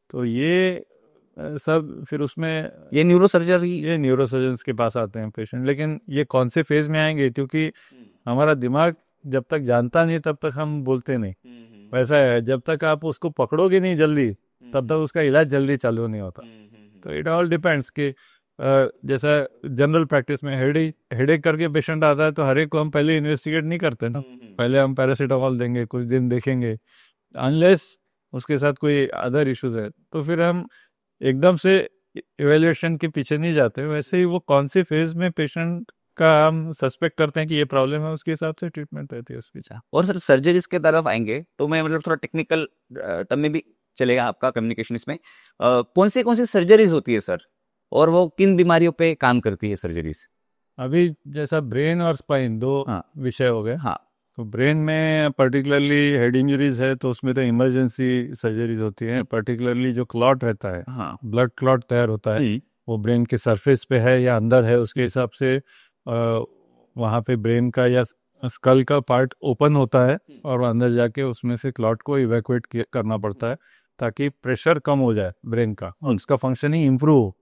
तो ये सब फिर उसमें ये न्यूरोसर्जरी, ये न्यूरोसर्जन्स के पास आते हैं पेशेंट। लेकिन ये कौन से फेज में आएंगे, क्योंकि हमारा दिमाग जब तक जानता नहीं तब तक हम बोलते नहीं। वैसा है, जब तक आप उसको पकड़ोगे नहीं जल्दी, तब तक उसका इलाज जल्दी चालू नहीं होता। तो इट ऑल डिपेंड्स कि जैसा जनरल प्रैक्टिस में हेडेक करके पेशेंट आता है, तो हर एक को हम पहले इन्वेस्टिगेट नहीं करते ना, पहले हम पैरासीटामोल देंगे, कुछ दिन देखेंगे, अनलेस उसके साथ कोई अदर इश्यूज है, तो फिर हम एकदम से इवेल्युएशन के पीछे नहीं जाते। वैसे ही वो कौन से फेज में पेशेंट का हम सस्पेक्ट करते हैं कि ये प्रॉब्लम है, उसके हिसाब से ट्रीटमेंट रहती है उसकी। और सर सर्जरीज के तरफ आएंगे तो मैं मतलब थोड़ा टेक्निकल टर्म में भी चलेगा आपका कम्युनिकेशन इसमें। कौन सी सर्जरीज होती है सर, और वो किन बीमारियों पे काम करती है सर्जरीज? अभी जैसा ब्रेन और स्पाइन दो विषय हो गए। हाँ, तो ब्रेन में पर्टिकुलरली हेड इंजरीज है, तो उसमें तो इमरजेंसी सर्जरीज होती है। पर्टिकुलरली जो क्लॉट रहता है, हाँ, ब्लड क्लॉट तैयार होता है, वो ब्रेन के सरफेस पे है या अंदर है, उसके हिसाब से वहाँ पे ब्रेन का या स्कल का पार्ट ओपन होता है, और अंदर जाके उसमें से क्लॉट को इवैक्यूएट करना पड़ता है, ताकि प्रेशर कम हो जाए ब्रेन का और उसका फंक्शनिंग इम्प्रूव हो।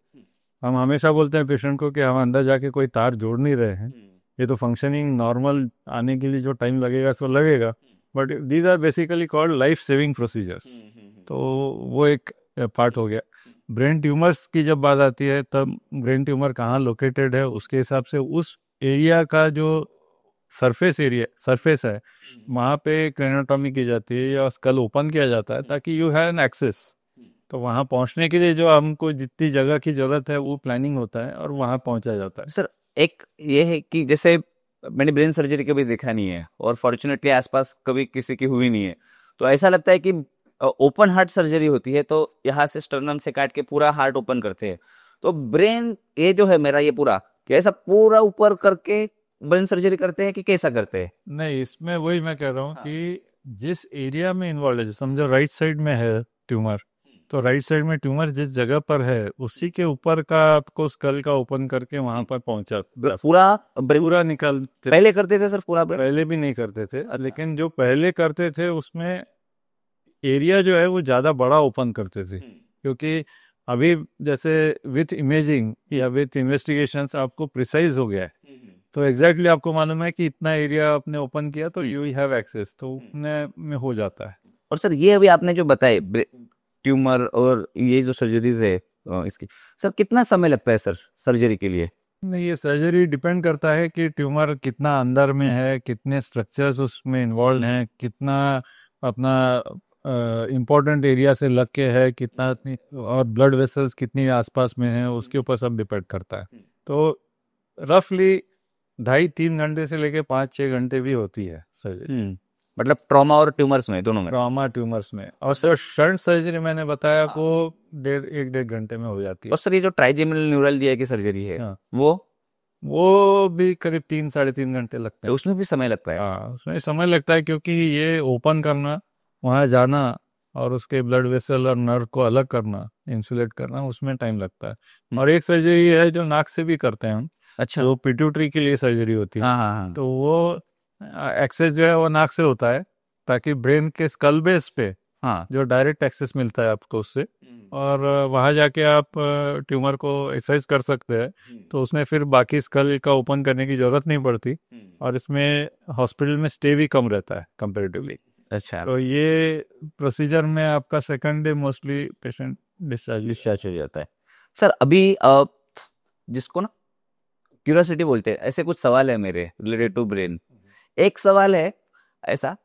हम हमेशा बोलते हैं पेशेंट को कि हम अंदर जाके कोई तार जोड़ नहीं रहे हैं, ये तो फंक्शनिंग नॉर्मल आने के लिए जो टाइम लगेगा सो लगेगा, but these are basically called life saving procedures. तो वो एक पार्ट हो गया। ब्रेन ट्यूमर्स की जब बात आती है, तब ब्रेन ट्यूमर कहाँ लोकेटेड है उसके हिसाब से उस एरिया का जो सरफेस है, वहाँ पे क्रेनियोटॉमी की जाती है या स्कल ओपन किया जाता है, ताकि यू हैव एन एक्सेस। तो वहाँ पहुँचने के लिए जो हमको जितनी जगह की जरूरत है वो प्लानिंग होता है और वहाँ पहुँचा जाता है। सर एक ये है कि जैसे मैंने ब्रेन सर्जरी कभी देखा नहीं है, और फॉर्चुनेटली आसपास कभी किसी की हुई नहीं है, तो ऐसा लगता है कि ओपन हार्ट सर्जरी होती है, तो यहाँ से स्टर्नम से काट के पूरा हार्ट ओपन करते हैं। तो ब्रेन ये जो है मेरा ये पूरा कैसा पूरा ऊपर करके ब्रेन सर्जरी करते हैं कि कैसा करते हैं? नहीं, इसमें वही मैं कह रहा हूँ कि जिस एरिया में इन्वॉल्व है, समझो राइट साइड में है ट्यूमर, तो राइट साइड में ट्यूमर जिस जगह पर है उसी के ऊपर का आपको स्कल का ओपन करके वहां पर पहुंचा पूरा निकल। पहले करते थे सर पूरा? पहले भी नहीं करते थे, लेकिन जो पहले करते थे उसमें एरिया जो है वो ज्यादा बड़ा ओपन करते थे, क्योंकि अभी जैसे विथ इमेजिंग या विथ इन्वेस्टिगेशंस आपको प्रिसाइज हो गया है, तो एग्जैक्टली आपको मालूम है कि इतना एरिया आपने ओपन किया तो यू हैव एक्सेस, तो उतने में हो जाता है। और सर ये अभी आपने जो बताए ट्यूमर और ये जो सर्जरीज है इसकी, सर कितना समय लगता है सर सर्जरी के लिए? नहीं, ये सर्जरी डिपेंड करता है कि ट्यूमर कितना अंदर में है, कितने स्ट्रक्चर्स उसमें इन्वॉल्व हैं, कितना अपना इम्पोर्टेंट एरिया से लग के है कितना, और ब्लड वेसल्स कितनी आसपास में है, उसके ऊपर सब डिपेंड करता है। तो रफली 2.5-3 घंटे से लेके 5-6 घंटे भी होती है सर्जरी। मतलब ट्रॉमा और ट्यूमर्स में दोनों में? ट्रॉमा ट्यूमर्स में। और सर शंट सर्जरी मैंने बताया वो 1.5 घंटे में हो जाती है। और सर ये जो ट्राइजेमिनल न्यूरल दिया की सर्जरी है, हाँ। वो भी करीब 3-3.5 घंटे लगते हैं। उसमें भी समय लगता है? हाँ, उसमें समय लगता है क्योंकि ये ओपन करना, वहाँ जाना और उसके ब्लड वेसल और नर्व को अलग करना, इंसुलेट करना, उसमें टाइम लगता है। और एक सर्जरी है जो नाक से भी करते हैं हम। अच्छा। जो पिट्यूटरी के लिए सर्जरी होती है। हाँ हाँ हाँ। तो वो एक्सेस जो है वो नाक से होता है, ताकि ब्रेन के स्कल बेस पे हाँ। जो डायरेक्ट एक्सेस मिलता है आपको उससे, और वहाँ जाके आप ट्यूमर को एक्सरसाइज कर सकते हैं। तो उसमें फिर बाकी स्कल का ओपन करने की जरूरत नहीं पड़ती, और इसमें हॉस्पिटल में स्टे भी कम रहता है कंपेरेटिवली। अच्छा। तो ये प्रोसीजर में आपका second day mostly patient discharge हो जाता है। सर अभी जिसको ना क्यूरियोसिटी बोलते हैं, ऐसे कुछ सवाल है मेरे रिलेटेड टू ब्रेन। एक सवाल है ऐसा,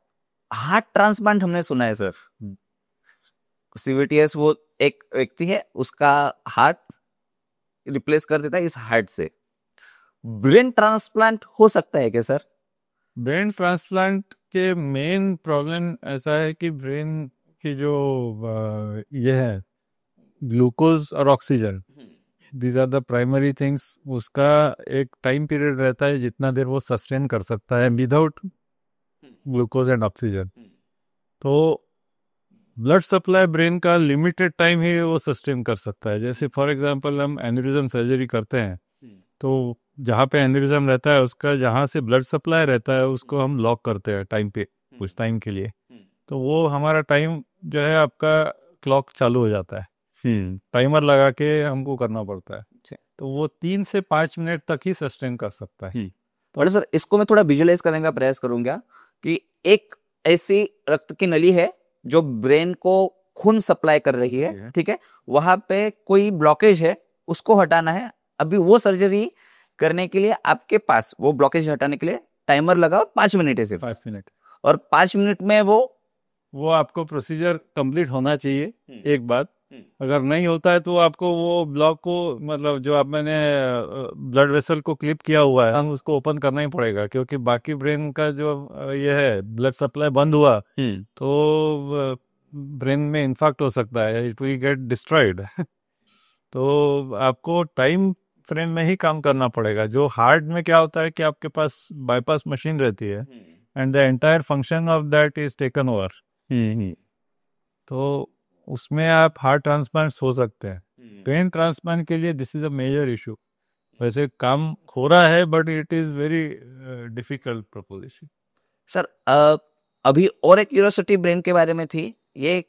हार्ट ट्रांसप्लांट हमने सुना है सर, सीवीटीएस वो एक व्यक्ति है, उसका हार्ट रिप्लेस कर देता है इस हार्ट से। ब्रेन ट्रांसप्लांट हो सकता है क्या सर? ब्रेन ट्रांसप्लांट के मेन प्रॉब्लम ऐसा है कि ब्रेन की जो ये है ग्लूकोज और oxygen, these are the primary things. उसका एक टाइम पीरियड रहता है जितना देर वो सस्टेन कर सकता है विदाउट ग्लूकोज एंड ऑक्सीजन। तो ब्लड सप्लाई ब्रेन का लिमिटेड टाइम ही वो सस्टेन कर सकता है। जैसे फॉर एग्जांपल हम एन्यूरिज्म सर्जरी करते हैं, तो जहाँ पे एन्यूरिज्म रहता है उसका जहाँ से ब्लड सप्लाई रहता है उसको हम लॉक करते हैं टाइम पे, कुछ टाइम के लिए। तो वो हमारा टाइम जो है आपका क्लॉक चालू हो जाता है, टाइमर लगा के हमको करना पड़ता है। तो वो 3 से 5 मिनट तक ही सस्टेन कर सकता है। और सर इसको मैं थोड़ा विजुअलाइज करने का प्रयास करूंगा कि एक ऐसी रक्त की नली है जो ब्रेन को खून सप्लाई कर रही है, ठीक है, वहां पे कोई ब्लॉकेज है, उसको हटाना है। अभी वो सर्जरी करने के लिए आपके पास वो ब्लॉकेज हटाने के लिए टाइमर लगाओ 5 मिनट है, सिर्फ 5 मिनट। और 5 मिनट में वो आपको प्रोसीजर कंप्लीट होना चाहिए। एक बात अगर नहीं होता है तो आपको वो ब्लॉक को, मतलब जो आप मैंने ब्लड वेसल को क्लिप किया हुआ है, हम उसको ओपन करना ही पड़ेगा, क्योंकि बाकी ब्रेन का जो ये है ब्लड सप्लाई बंद हुआ तो ब्रेन में इन्फेक्ट हो सकता है, इट विल गेट डिस्ट्रॉयड। तो आपको टाइम फ्रेम में ही काम करना पड़ेगा। जो हार्ट में क्या होता है कि आपके पास बाईपास मशीन रहती है and the entire function of that is taken over. तो उसमें आप हार्ट ट्रांसप्लांट हो सकते हैं। ब्रेन ट्रांसप्लांट के लिए this is a major issue. वैसे काम हो रहा है but it is very difficult proposition. Sir अभी और एक क्यूरियोसिटी ब्रेन के बारे में थी, ये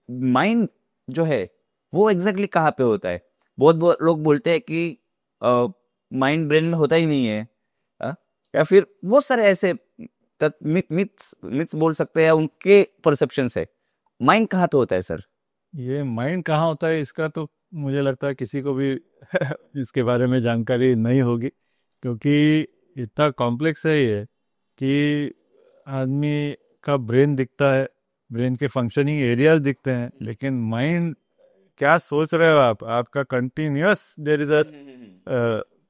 माइंड जो है वो एग्जैक्टली कहाँ पे होता है? बहुत लोग बोलते हैं कि माइंड ब्रेन में होता ही नहीं है, या फिर बहुत सारे ऐसे मिथ्स बोल सकते हैं उनके परसेप्शन से। माइंड कहाँ पे होता है सर? ये माइंड कहाँ होता है इसका तो मुझे लगता है किसी को भी इसके बारे में जानकारी नहीं होगी, क्योंकि इतना कॉम्प्लेक्स है ये कि आदमी का ब्रेन दिखता है, ब्रेन के फंक्शनिंग एरियाज दिखते हैं, लेकिन माइंड क्या सोच रहे हो आप, आपका continuous there is a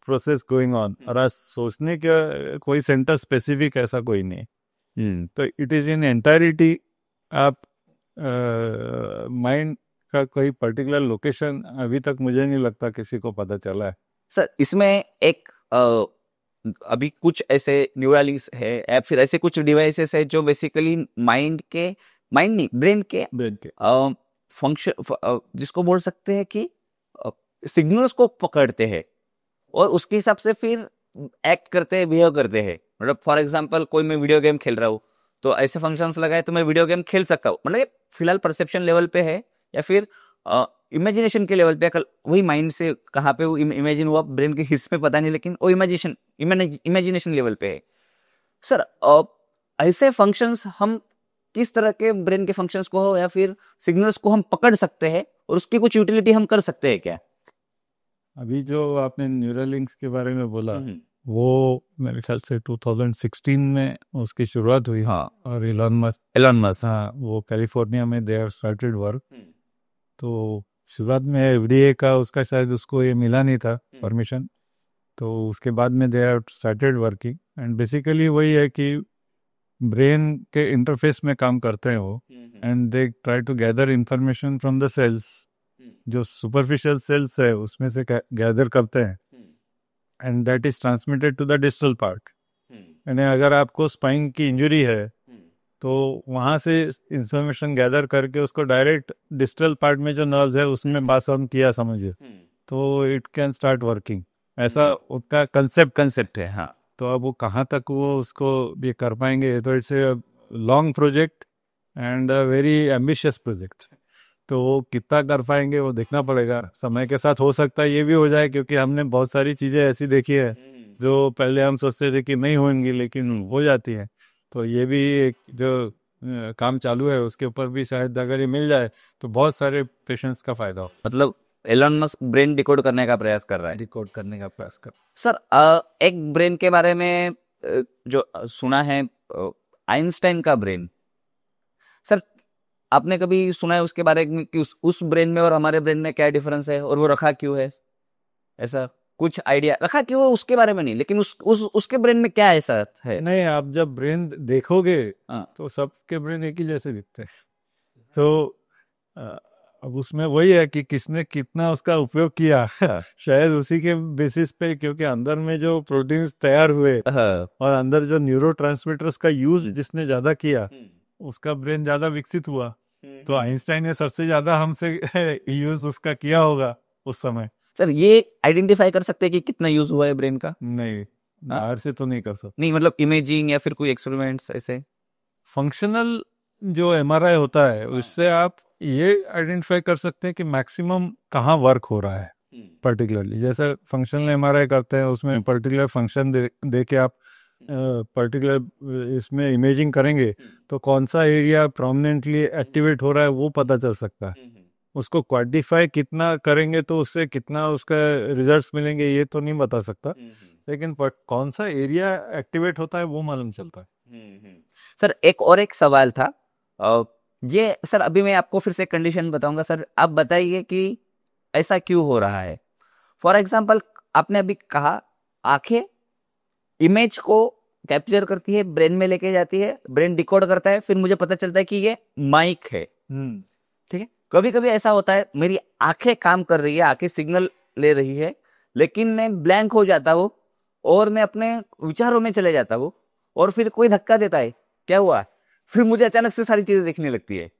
process going on, और आज सोचने का कोई सेंटर स्पेसिफिक ऐसा कोई नहीं। तो इट इज इन एंटायरिटी। आप माइंड का कोई पर्टिकुलर लोकेशन अभी तक मुझे नहीं लगता किसी को पता चला है। सर इसमें एक अभी कुछ ऐसे न्यूरालिंक्स है या फिर ऐसे कुछ डिवाइसेस है जो बेसिकली माइंड नहीं ब्रेन के फंक्शन, जिसको बोल सकते हैं कि सिग्नल्स को पकड़ते हैं और उसके हिसाब से फिर एक्ट करते हैं, बिहेव करते हैं। मतलब फॉर एग्जांपल कोई मैं वीडियो गेम खेल रहा हूँ तो ऐसे फंक्शंस लगाए तो मैं वीडियो गेम खेल सकता हूँ। मतलब फिलहाल परसेप्शन लेवल पे है या फिर इमेजिनेशन के लेवल पे, वही माइंड से कहाँ पे वो इमेजिन हुआ ब्रेन के हिस्से में पता नहीं, लेकिन वो इमेजिनेशन लेवल पे है। सर ऐसे फंक्शंस हम किस तरह के ब्रेन के फंक्शंस को या फिर सिग्नल्स को हम पकड़ सकते हैं और उसकी कुछ यूटिलिटी हम कर सकते हैं क्या? अभी जो आपने न्यूरलिंक्स के बारे में बोला वो मेरे ख्याल से 2016 में उसकी शुरुआत हुई। हाँ। और एलन मस्क। हाँ, वो कैलिफोर्निया में दे आर स्टार्टेड वर्क। तो शुरुआत में एफडीए का उसका शायद उसको ये मिला नहीं था परमिशन, तो उसके बाद में they are started working. And basically वही है कि ब्रेन के इंटरफेस में काम करते हैं वो, and they try to gather information from the cells, जो सुपरफिशियल सेल्स है उसमें से गैदर करते हैं, and that is transmitted to the distal part. यानी अगर आपको स्पाइन की इंजरी है तो वहाँ से इंफॉर्मेशन गैदर करके उसको डायरेक्ट डिस्टल पार्ट में जो नर्व्स है उसमें पास ऑन किया समझिए, तो इट कैन स्टार्ट वर्किंग। ऐसा उसका कंसेप्ट है। हाँ। तो अब वो कहाँ तक वो उसको ये कर पाएंगे, तो it's a long project and a very ambitious project. तो वो कितना कर पाएंगे वो देखना पड़ेगा, समय के साथ हो सकता है ये भी हो जाए, क्योंकि हमने बहुत सारी चीज़ें ऐसी देखी है जो पहले हम सोचते थे कि नहीं होंगी लेकिन हो जाती है। तो ये भी एक जो काम चालू है उसके ऊपर भी शायद अगर ये मिल जाए तो बहुत सारे पेशेंट्स का फायदा हो। मतलब एलन मस्क ब्रेन डिकोड करने का प्रयास कर रहा है। डिकोड करने का प्रयास कर। सर एक ब्रेन के बारे में जो सुना है, आइंस्टाइन का ब्रेन। सर आपने कभी सुना है उसके बारे में कि उस ब्रेन में और हमारे ब्रेन में क्या डिफरेंस है और वो रखा क्यों है? ऐसा कुछ आइडिया रखा क्यों है उसके बारे में नहीं, लेकिन उसके ब्रेन में क्या ऐसा है? नहीं, आप जब ब्रेन देखोगे हाँ। तो सबके ब्रेन एक ही जैसे दिखते हैं। तो अ, अब उसमें वही है कि किसने कितना उसका उपयोग किया शायद उसी के बेसिस पे, क्योंकि अंदर में जो प्रोटीन्स तैयार हुए हाँ। और अंदर जो न्यूरोट्रांसमीटर्स का यूज जिसने ज्यादा किया उसका ब्रेन ज्यादा विकसित हुआ। तो आइंस्टाइन ने सबसे ज्यादा हमसे यूज उसका किया होगा उस समय। सर ये आइडेंटिफाई कर सकते हैं कि कितना यूज हुआ है ब्रेन का? नहीं, बाहर से तो नहीं कर सकते। नहीं, मतलब इमेजिंग या फिर कोई एक्सपेरिमेंट्स ऐसे? फंक्शनल जो एमआरआई होता है उससे आप ये आइडेंटिफाई कर सकते हैं कि मैक्सिमम कहाँ वर्क हो रहा है पर्टिकुलरली। जैसे फंक्शनल एमआरआई करते हैं उसमें पर्टिकुलर फंक्शन दे के आप पर्टिकुलर इसमें इमेजिंग करेंगे तो कौन सा एरिया प्रोमिनेंटली एक्टिवेट हो रहा है वो पता चल सकता है। उसको क्वांटिफाई कितना करेंगे तो उससे कितना उसका रिजल्ट्स मिलेंगे ये तो नहीं बता सकता, लेकिन कौन सा एरिया एक्टिवेट होता है वो मालूम चलता है। सर एक सवाल था। ये सर अभी मैं आपको फिर से कंडीशन बताऊंगा सर, आप बताइए कि ऐसा क्यों हो रहा है। फॉर एग्जाम्पल आपने अभी कहा आंखें इमेज को कैप्चर करती है, ब्रेन में लेके जाती है, ब्रेन डिकोड करता है, फिर मुझे पता चलता है कि ये माइक है। ठीक है, कभी कभी ऐसा होता है मेरी आंखें काम कर रही है, आंखें सिग्नल ले रही है, लेकिन मैं ब्लैंक हो जाता हूँ और मैं अपने विचारों में चले जाता हूँ, और फिर कोई धक्का देता है, क्या हुआ, फिर मुझे अचानक से सारी चीजें दिखने लगती है।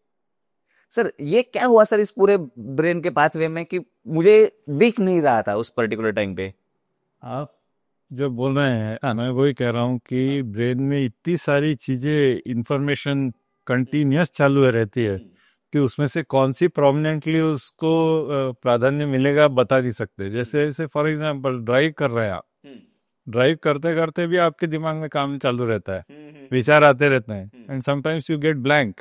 सर ये क्या हुआ सर इस पूरे ब्रेन के पाथवे में कि मुझे दिख नहीं रहा था उस पर्टिकुलर टाइम पे? आप जो बोल रहे हैं मैं वही कह रहा हूँ कि ब्रेन में इतनी सारी चीजें इंफॉर्मेशन कंटिन्यूस चालू रहती है कि उसमें से कौन सी प्रोमिनेंटली उसको प्राधान्य मिलेगा बता नहीं सकते। जैसे फॉर एग्जांपल ड्राइव कर रहे हैं आप, ड्राइव करते करते भी आपके दिमाग में काम चालू रहता है, विचार आते रहते हैं, and sometimes you get blank.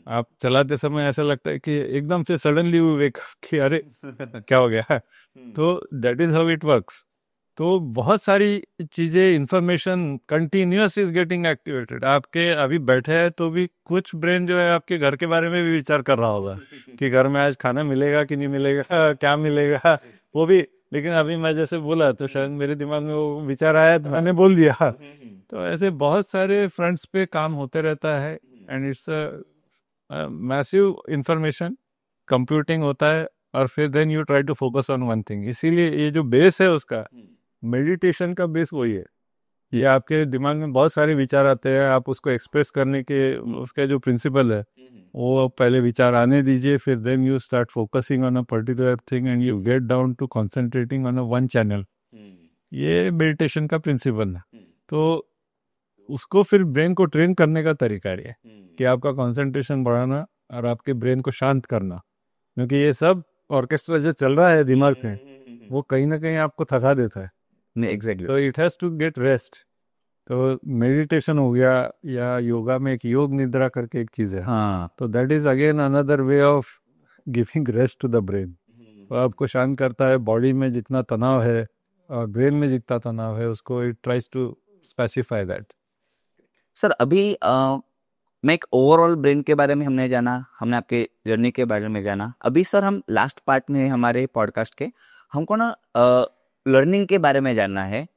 आप चलाते समय ऐसा लगता है कि एकदम से सडनली वेक कि अरे क्या हो गया। तो that is how it works. तो बहुत सारी चीजें information continuous is getting activated. आपके अभी बैठे हैं तो भी कुछ ब्रेन जो है आपके घर के बारे में भी विचार कर रहा होगा कि घर में आज खाना मिलेगा कि नहीं मिलेगा, क्या मिलेगा वो भी। लेकिन अभी मैं जैसे बोला तो शायद मेरे दिमाग में वो विचार आया तो मैंने बोल दिया। तो ऐसे बहुत सारे फ्रंट्स पे काम होते रहता है, and it's massive information computing होता है, और फिर then you try to focus on one thing. इसीलिए ये जो बेस है उसका, मेडिटेशन का बेस वही है। ये आपके दिमाग में बहुत सारे विचार आते हैं, आप उसको एक्सप्रेस करने के उसका जो प्रिंसिपल है वो पहले विचार आने दीजिए, फिर then you start focusing on a particular thing and you get down to concentrating on a one channel. ये मेडिटेशन का प्रिंसिपल है। तो उसको फिर ब्रेन को ट्रेन करने का तरीका है कि आपका कंसंट्रेशन बढ़ाना और आपके ब्रेन को शांत करना, क्योंकि ये सब ऑर्केस्ट्रा जो चल रहा है दिमाग में वो कहीं ना कहीं आपको थका देता है। नहीं, एग्जैक्टली। तो it has to get rest. तो मेडिटेशन हो गया, या योगा में एक योग निद्रा करके एक चीज है, हाँ। तो that is again another way of giving rest to the brain. तो आपको शांत करता है, बॉडी में जितना तनाव है ब्रेन में जितना तनाव है उसको it tries to specify that. Sir अभी मैं एक ओवरऑल ब्रेन के बारे में हमने जाना, हमने आपके जर्नी के बारे में जाना। अभी सर हम लास्ट पार्ट में हमारे पॉडकास्ट के हमको ना लर्निंग के बारे में जानना है,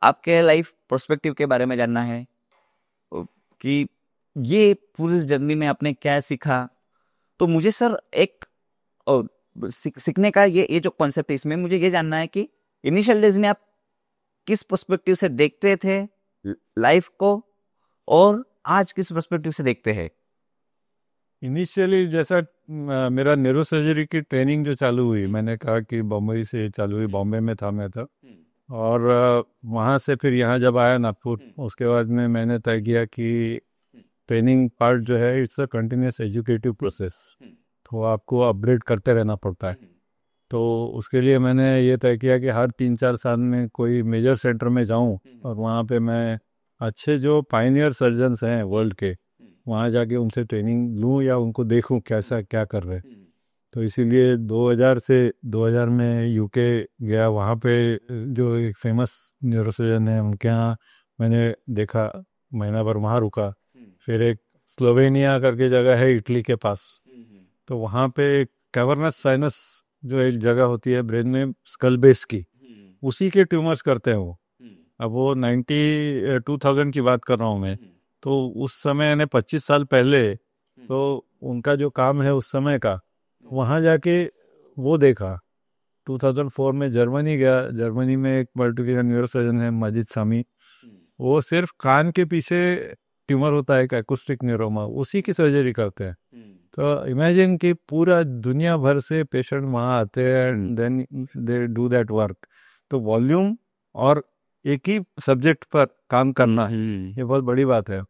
आपके लाइफ पर्सपेक्टिव के बारे में जानना है कि ये पूरी जर्नी में आपने क्या सीखा। तो मुझे सर एक सीखने का ये जो कॉन्सेप्ट है, इसमें मुझे ये जानना है कि इनिशियल डेज में आप किस पर्सपेक्टिव से देखते थे लाइफ को और आज किस पर्सपेक्टिव से देखते हैं। इनिशियली जैसा मेरा न्यूरो सर्जरी की ट्रेनिंग जो चालू हुई, मैंने कहा कि बम्बई से चालू हुई, बॉम्बे में था मैं तब, और वहाँ से फिर यहाँ जब आया नागपुर, उसके बाद में मैंने तय किया कि ट्रेनिंग पार्ट जो है it's a continuous educative process, तो आपको अपग्रेड करते रहना पड़ता है। तो उसके लिए मैंने ये तय किया कि हर 3-4 साल में कोई मेजर सेंटर में जाऊं और वहाँ पे मैं अच्छे जो पायनियर सर्जन्स हैं वर्ल्ड के, वहाँ जाके उनसे ट्रेनिंग लूँ या उनको देखूं कैसा क्या कर रहे हैं। तो इसीलिए 2000 से 2000 में यूके गया, वहाँ पे जो एक फेमस न्यूरोसर्जन है उनके यहाँ मैंने देखा, महीना भर वहाँ रुका। फिर एक स्लोवेनिया करके जगह है इटली के पास, तो वहाँ पे कैवर्नस साइनस जो एक जगह होती है ब्रेन में स्कल बेस की, उसी के ट्यूमर्स करते हैं वो। अब वो 2000 की बात कर रहा हूँ मैं, तो उस समय यानी 25 साल पहले, तो उनका जो काम है उस समय का, वहाँ जाके वो देखा। 2004 में जर्मनी गया, जर्मनी में एक पर्टिकुलर न्यूरोसर्जन है माजिद सामी, वो सिर्फ कान के पीछे ट्यूमर होता है एक एक्यूस्टिक न्यूरोमा, उसी की सर्जरी करते हैं। तो इमेजिन कि पूरा दुनिया भर से पेशेंट वहाँ आते हैं and then they do that work. तो वॉल्यूम और एक ही सब्जेक्ट पर काम करना ये बहुत बड़ी बात है।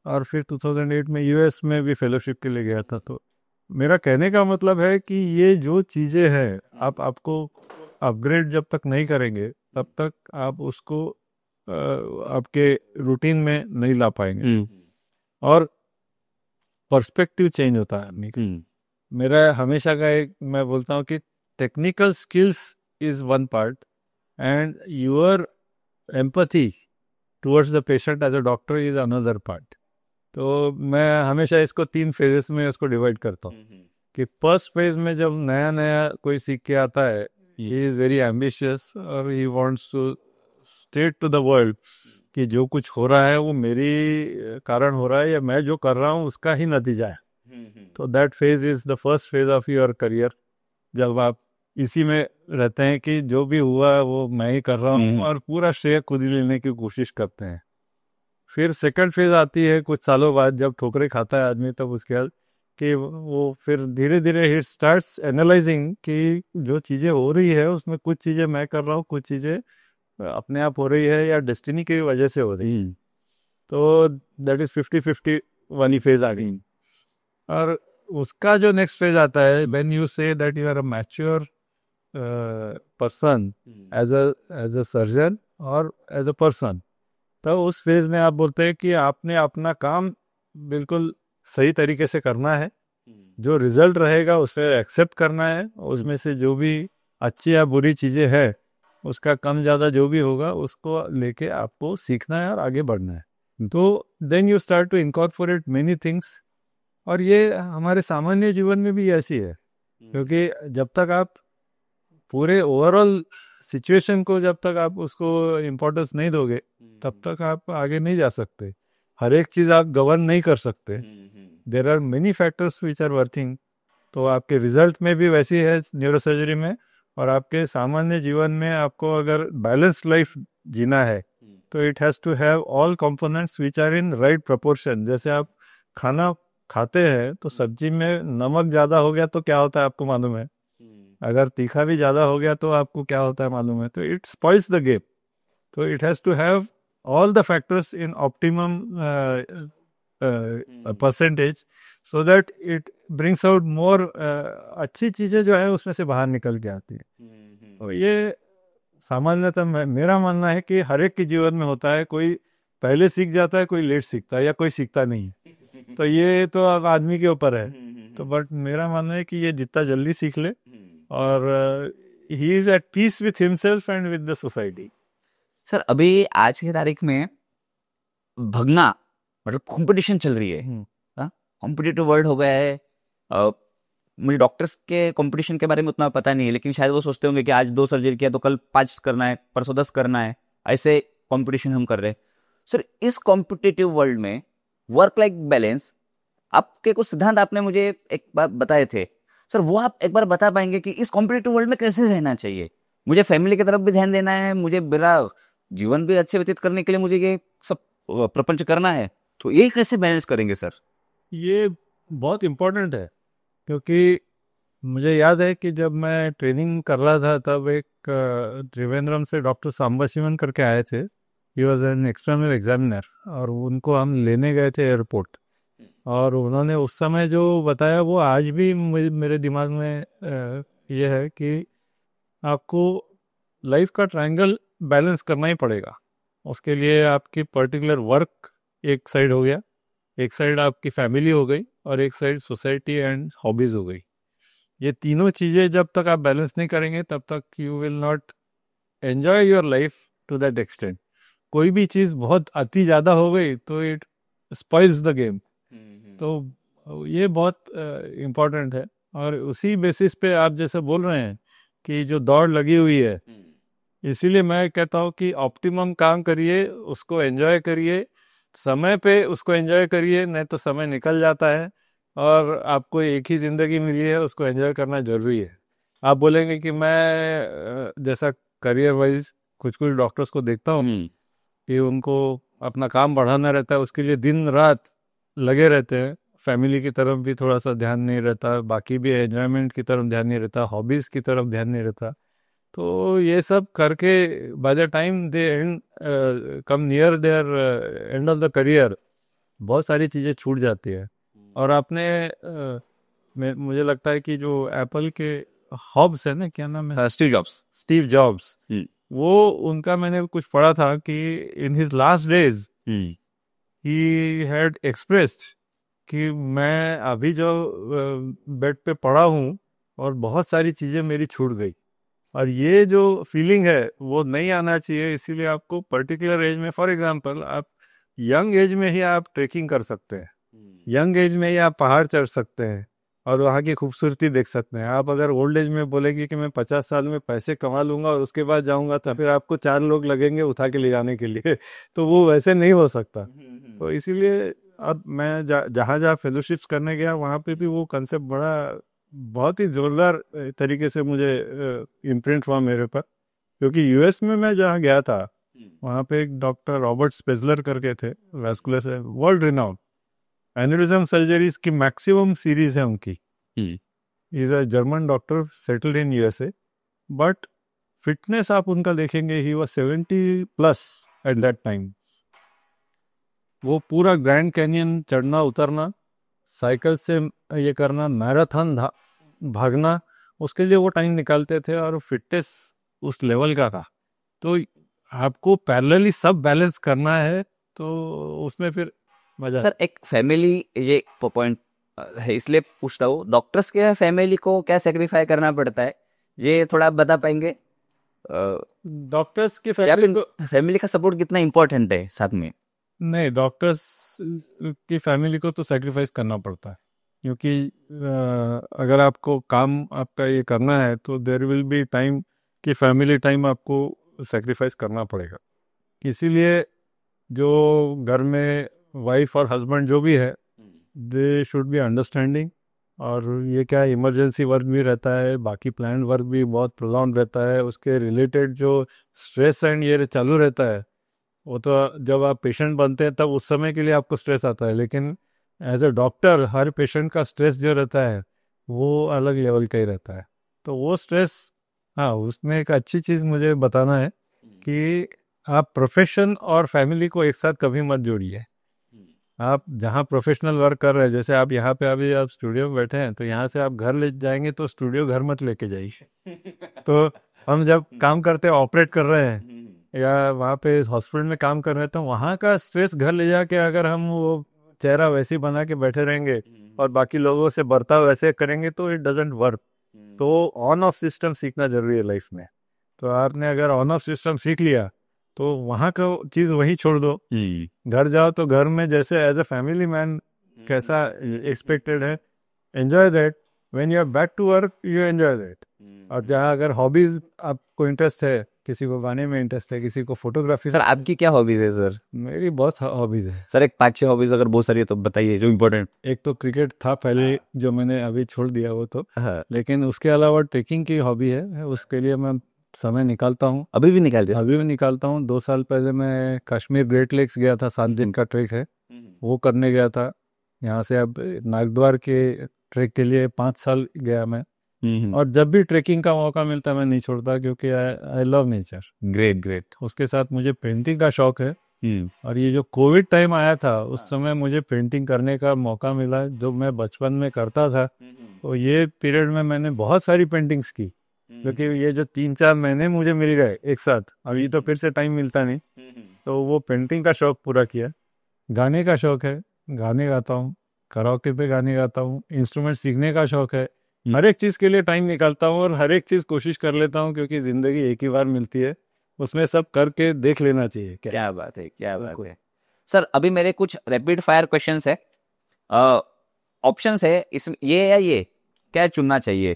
और फिर 2008 में यूएस में भी फेलोशिप के लिए गया था। तो मेरा कहने का मतलब है कि ये जो चीज़ें हैं, आपको अपग्रेड जब तक नहीं करेंगे तब तक आप उसको आपके रूटीन में नहीं ला पाएंगे। और पर्सपेक्टिव चेंज होता है आदमी का। मेरा हमेशा का एक, मैं बोलता हूँ कि technical skills is one part and your empathy towards the patient as a doctor is another part. तो मैं हमेशा इसको 3 फेजेस में उसको डिवाइड करता हूँ कि फर्स्ट फेज में जब नया नया कोई सीख के आता है, ही इज़ वेरी एम्बिशियस और he wants to state to the world कि जो कुछ हो रहा है वो मेरी कारण हो रहा है या मैं जो कर रहा हूँ उसका ही नतीजा है। तो that phase is the first phase of your career, जब आप इसी में रहते हैं कि जो भी हुआ वो मैं ही कर रहा हूँ और पूरा श्रेय खुद ही लेने की कोशिश करते हैं। फिर सेकंड फेज आती है कुछ सालों बाद, जब ठोकरे खाता है आदमी, तब उसके बाद कि वो फिर धीरे धीरे ही स्टार्ट्स एनालाइजिंग कि जो चीज़ें हो रही है उसमें कुछ चीज़ें मैं कर रहा हूँ, कुछ चीज़ें अपने आप हो रही है या डेस्टिनी की वजह से हो रही है। तो दैट इज 50-50 वाली फेज आ गई। और उसका जो नेक्स्ट फेज आता है, when you say that you are a mature person as a surgeon और एज अ पर्सन, तब उस फेज में आप बोलते हैं कि आपने अपना काम बिल्कुल सही तरीके से करना है, जो रिजल्ट रहेगा उसे एक्सेप्ट करना है, उसमें से जो भी अच्छी या बुरी चीज़ें हैं उसका कम ज़्यादा जो भी होगा उसको लेके आपको सीखना है और आगे बढ़ना है। तो then you start to incorporate many things. और ये हमारे सामान्य जीवन में भी ऐसी है, क्योंकि जब तक आप पूरे ओवरऑल सिचुएशन को, जब तक आप उसको इम्पोर्टेंस नहीं दोगे तब तक आप आगे नहीं जा सकते। हर एक चीज़ आप गवर्न नहीं कर सकते, there are many factors which are working. तो आपके रिजल्ट में भी वैसी है न्यूरोसर्जरी में, और आपके सामान्य जीवन में आपको अगर बैलेंस्ड लाइफ जीना है तो it has to have all components which are in right proportion. जैसे आप खाना खाते हैं तो सब्जी में नमक ज़्यादा हो गया तो क्या होता है आपको मालूम है, अगर तीखा भी ज़्यादा हो गया तो आपको क्या होता है मालूम है। तो इट स्पॉइल्स द गेम। तो it has to have all the factors in optimum percentage so that it brings out more अच्छी चीज़ें जो है उसमें से बाहर निकल के आती है। तो ये सामान्यतः मेरा मानना है कि हर एक के जीवन में होता है, कोई पहले सीख जाता है, कोई लेट सीखता है या कोई सीखता नहीं। तो ये तो अब आदमी के ऊपर है। तो बट मेरा मानना है कि ये जितना जल्दी सीख ले और he is at peace with himself and with the society. Sir अभी आज की तारीख में भगना मतलब कंपटीशन चल रही है, कॉम्पिटिटिव वर्ल्ड हो गया है। मुझे डॉक्टर्स के कंपटीशन के बारे में उतना पता नहीं है, लेकिन शायद वो सोचते होंगे कि आज 2 सर्जरी किया तो कल 5 करना है, परसों 10 करना है, ऐसे कंपटीशन हम कर रहे हैं। सर इस कॉम्पिटिटिव वर्ल्ड में वर्क लाइफ बैलेंस आपके कुछ सिद्धांत आपने मुझे एक बार बताए थे सर, वो आप एक बार बता पाएंगे कि इस कॉम्पिटिटिव वर्ल्ड में कैसे रहना चाहिए? मुझे फैमिली की तरफ भी ध्यान देना है, मुझे मेरा जीवन भी अच्छे व्यतीत करने के लिए मुझे ये सब प्रपंच करना है, तो ये कैसे बैलेंस करेंगे सर? ये बहुत इम्पोर्टेंट है, क्योंकि मुझे याद है कि जब मैं ट्रेनिंग कर रहा था तब एक त्रिवेंद्रम से डॉक्टर सांबा शिवन करके आए थे। He was an external examiner, और उनको हम लेने गए थे एयरपोर्ट, और उन्होंने उस समय जो बताया वो आज भी मेरे दिमाग में ये है कि आपको लाइफ का ट्रायंगल बैलेंस करना ही पड़ेगा। उसके लिए आपकी पर्टिकुलर वर्क एक साइड हो गया, एक साइड आपकी फैमिली हो गई, और एक साइड सोसाइटी एंड हॉबीज हो गई। ये तीनों चीज़ें जब तक आप बैलेंस नहीं करेंगे तब तक you will not enjoy your life to that extent. कोई भी चीज़ बहुत अति ज़्यादा हो गई तो इट स्पॉइल्स द गेम। तो ये बहुत इम्पोर्टेंट है, और उसी बेसिस पे आप जैसे बोल रहे हैं कि जो दौड़ लगी हुई है, इसीलिए मैं कहता हूँ कि ऑप्टिमम काम करिए, उसको एंजॉय करिए, समय पे उसको एंजॉय करिए, नहीं तो समय निकल जाता है और आपको एक ही ज़िंदगी मिली है, उसको एंजॉय करना ज़रूरी है। आप बोलेंगे कि मैं जैसा करियर वाइज कुछ डॉक्टर्स को देखता हूँ कि उनको अपना काम बढ़ाना रहता है, उसके लिए दिन रात लगे रहते हैं, फैमिली की तरफ भी थोड़ा सा ध्यान नहीं रहता, बाकी भी एंजॉयमेंट की तरफ ध्यान नहीं रहता, हॉबीज़ की तरफ ध्यान नहीं रहता। तो ये सब करके by the time they end come near their end of the career बहुत सारी चीज़ें छूट जाती है। और आपने मुझे लगता है कि जो एप्पल के हॉब्स है ना, क्या नाम है, स्टीव जॉब्स, वो उनका मैंने कुछ पढ़ा था कि in his last days he had expressed कि मैं अभी जो बेड पे पड़ा हूँ और बहुत सारी चीज़ें मेरी छूट गई, और ये जो फीलिंग है वो नहीं आना चाहिए। इसीलिए आपको पर्टिकुलर एज में, फॉर एग्जांपल आप यंग एज में ही आप ट्रेकिंग कर सकते हैं, यंग एज में ही आप पहाड़ चढ़ सकते हैं और वहाँ की खूबसूरती देख सकते हैं। आप अगर ओल्ड एज में बोलेंगे कि मैं 50 साल में पैसे कमा लूँगा और उसके बाद जाऊँगा, तो फिर आपको 4 लोग लगेंगे उठा के ले जाने के लिए तो वो वैसे नहीं हो सकता। तो इसीलिए अब मैं जहाँ जहाँ फेलोशिप्स करने गया वहाँ पे भी वो कंसेप्ट बहुत ही जोरदार तरीके से मुझे इम्प्रिंट हुआ मेरे पर, क्योंकि यूएस में मैं जहाँ गया था वहाँ पे एक डॉक्टर रॉबर्ट स्पेजलर करके थे, वैस्कुलर से वर्ल्ड रिनाउंड एन्यूरिज्म सर्जरीज की मैक्सिमम सीरीज है उनकी। Is a German doctor settled in USA, but fitness आप उनका देखेंगे, he was 70+ at that time. वो पूरा ग्रैंड कैनियन चढ़ना उतरना, साइकिल से ये करना, मैराथन भागना, उसके लिए वो टाइम निकालते थे और फिटनेस उस लेवल का था। तो आपको पैरेलली सब बैलेंस करना है, तो उसमें फिर मजा। सर एक फैमिली, ये पॉइंट है इसलिए पूछता हूँ, डॉक्टर्स के फैमिली को क्या सेक्रीफाई करना पड़ता है, ये थोड़ा आप बता पाएंगे? डॉक्टर्स की फैमिली का सपोर्ट कितना इम्पोर्टेंट है साथ में? नहीं, डॉक्टर्स की फैमिली को तो सेक्रीफाइस करना पड़ता है, क्योंकि अगर आपको काम आपका ये करना है तो देयर विल बी टाइम कि फैमिली टाइम आपको सेक्रीफाइस करना पड़ेगा। इसीलिए जो घर में वाइफ और हस्बैंड जो भी है, दे शुड बी अंडरस्टैंडिंग। और ये क्या इमरजेंसी वर्क भी रहता है, बाकी प्लान वर्क भी बहुत प्रोलॉन्ग रहता है, उसके रिलेटेड जो स्ट्रेस एंड ये चालू रहता है, वो तो जब आप पेशेंट बनते हैं तब उस समय के लिए आपको स्ट्रेस आता है, लेकिन एज अ डॉक्टर हर पेशेंट का स्ट्रेस जो रहता है वो अलग लेवल का ही रहता है। तो वो स्ट्रेस, हाँ, उसमें एक अच्छी चीज़ मुझे बताना है कि आप प्रोफेशन और फैमिली को एक साथ कभी मत जोड़िए। आप जहाँ प्रोफेशनल वर्क कर रहे हैं, जैसे आप यहाँ पे अभी आप स्टूडियो में बैठे हैं, तो यहाँ से आप घर ले जाएंगे तो स्टूडियो घर मत लेके जाइए। तो हम जब काम करते हैं, ऑपरेट कर रहे हैं या वहाँ पे हॉस्पिटल में काम कर रहे हैं, तो वहाँ का स्ट्रेस घर ले जाके अगर हम वो चेहरा वैसे ही बना के बैठे रहेंगे और बाकी लोगों से बर्ताव वैसे करेंगे तो इट डजंट वर्क। तो ऑन ऑफ सिस्टम सीखना जरूरी है लाइफ में। तो आपने अगर ऑन ऑफ सिस्टम सीख लिया तो वहाँ का चीज़ वहीं छोड़ दो, घर जाओ तो घर में जैसे एज अ फैमिली मैन कैसा एक्सपेक्टेड है, enjoy that. When you are back to work you enjoy that. और जहाँ अगर हॉबीज आपको इंटरेस्ट है, किसी को गाने में इंटरेस्ट है, किसी को फोटोग्राफी। सर आपकी क्या हॉबीज है सर? मेरी बहुत हॉबीज है सर एक 5-6 हॉबीज अगर बहुत सारी है तो बताइए जो इम्पोर्टेंट। एक तो क्रिकेट था पहले, जो मैंने अभी छोड़ दिया वो तो, हाँ, लेकिन उसके अलावा ट्रेकिंग की हॉबी है, उसके लिए मैं समय निकालता हूँ। अभी भी निकाल दिया? अभी भी निकालता हूँ। 2 साल पहले मैं कश्मीर ग्रेट लेक्स गया था, 7 दिन का ट्रेक है, वो करने गया था। यहाँ से अब नागद्वार के ट्रेक के लिए 5 साल गया मैं। और जब भी ट्रेकिंग का मौका मिलता है मैं नहीं छोड़ता, क्योंकि I love nature. Great great. उसके साथ मुझे पेंटिंग का शौक है। और ये जो कोविड टाइम आया था उस समय मुझे पेंटिंग करने का मौका मिला, जो मैं बचपन में करता था। तो ये पीरियड में मैंने बहुत सारी पेंटिंग्स की, क्योंकि ये जो 3-4 महीने मुझे मिल गए एक साथ, अभी तो फिर से टाइम मिलता नहीं, तो वो पेंटिंग का शौक पूरा किया। गाने का शौक है, गाने गाता हूँ, कराओके पे गाने गाता हूँ। इंस्ट्रूमेंट सीखने का शौक है। हर एक चीज़ के लिए टाइम निकालता हूँ और हर एक चीज़ कोशिश कर लेता हूँ, क्योंकि ज़िंदगी एक ही बार मिलती है, उसमें सब करके देख लेना चाहिए। क्या बात है, क्या बात है। सर अभी मेरे कुछ रैपिड फायर क्वेश्चंस है, ऑप्शंस है इसमें, ये या ये, क्या चुनना चाहिए?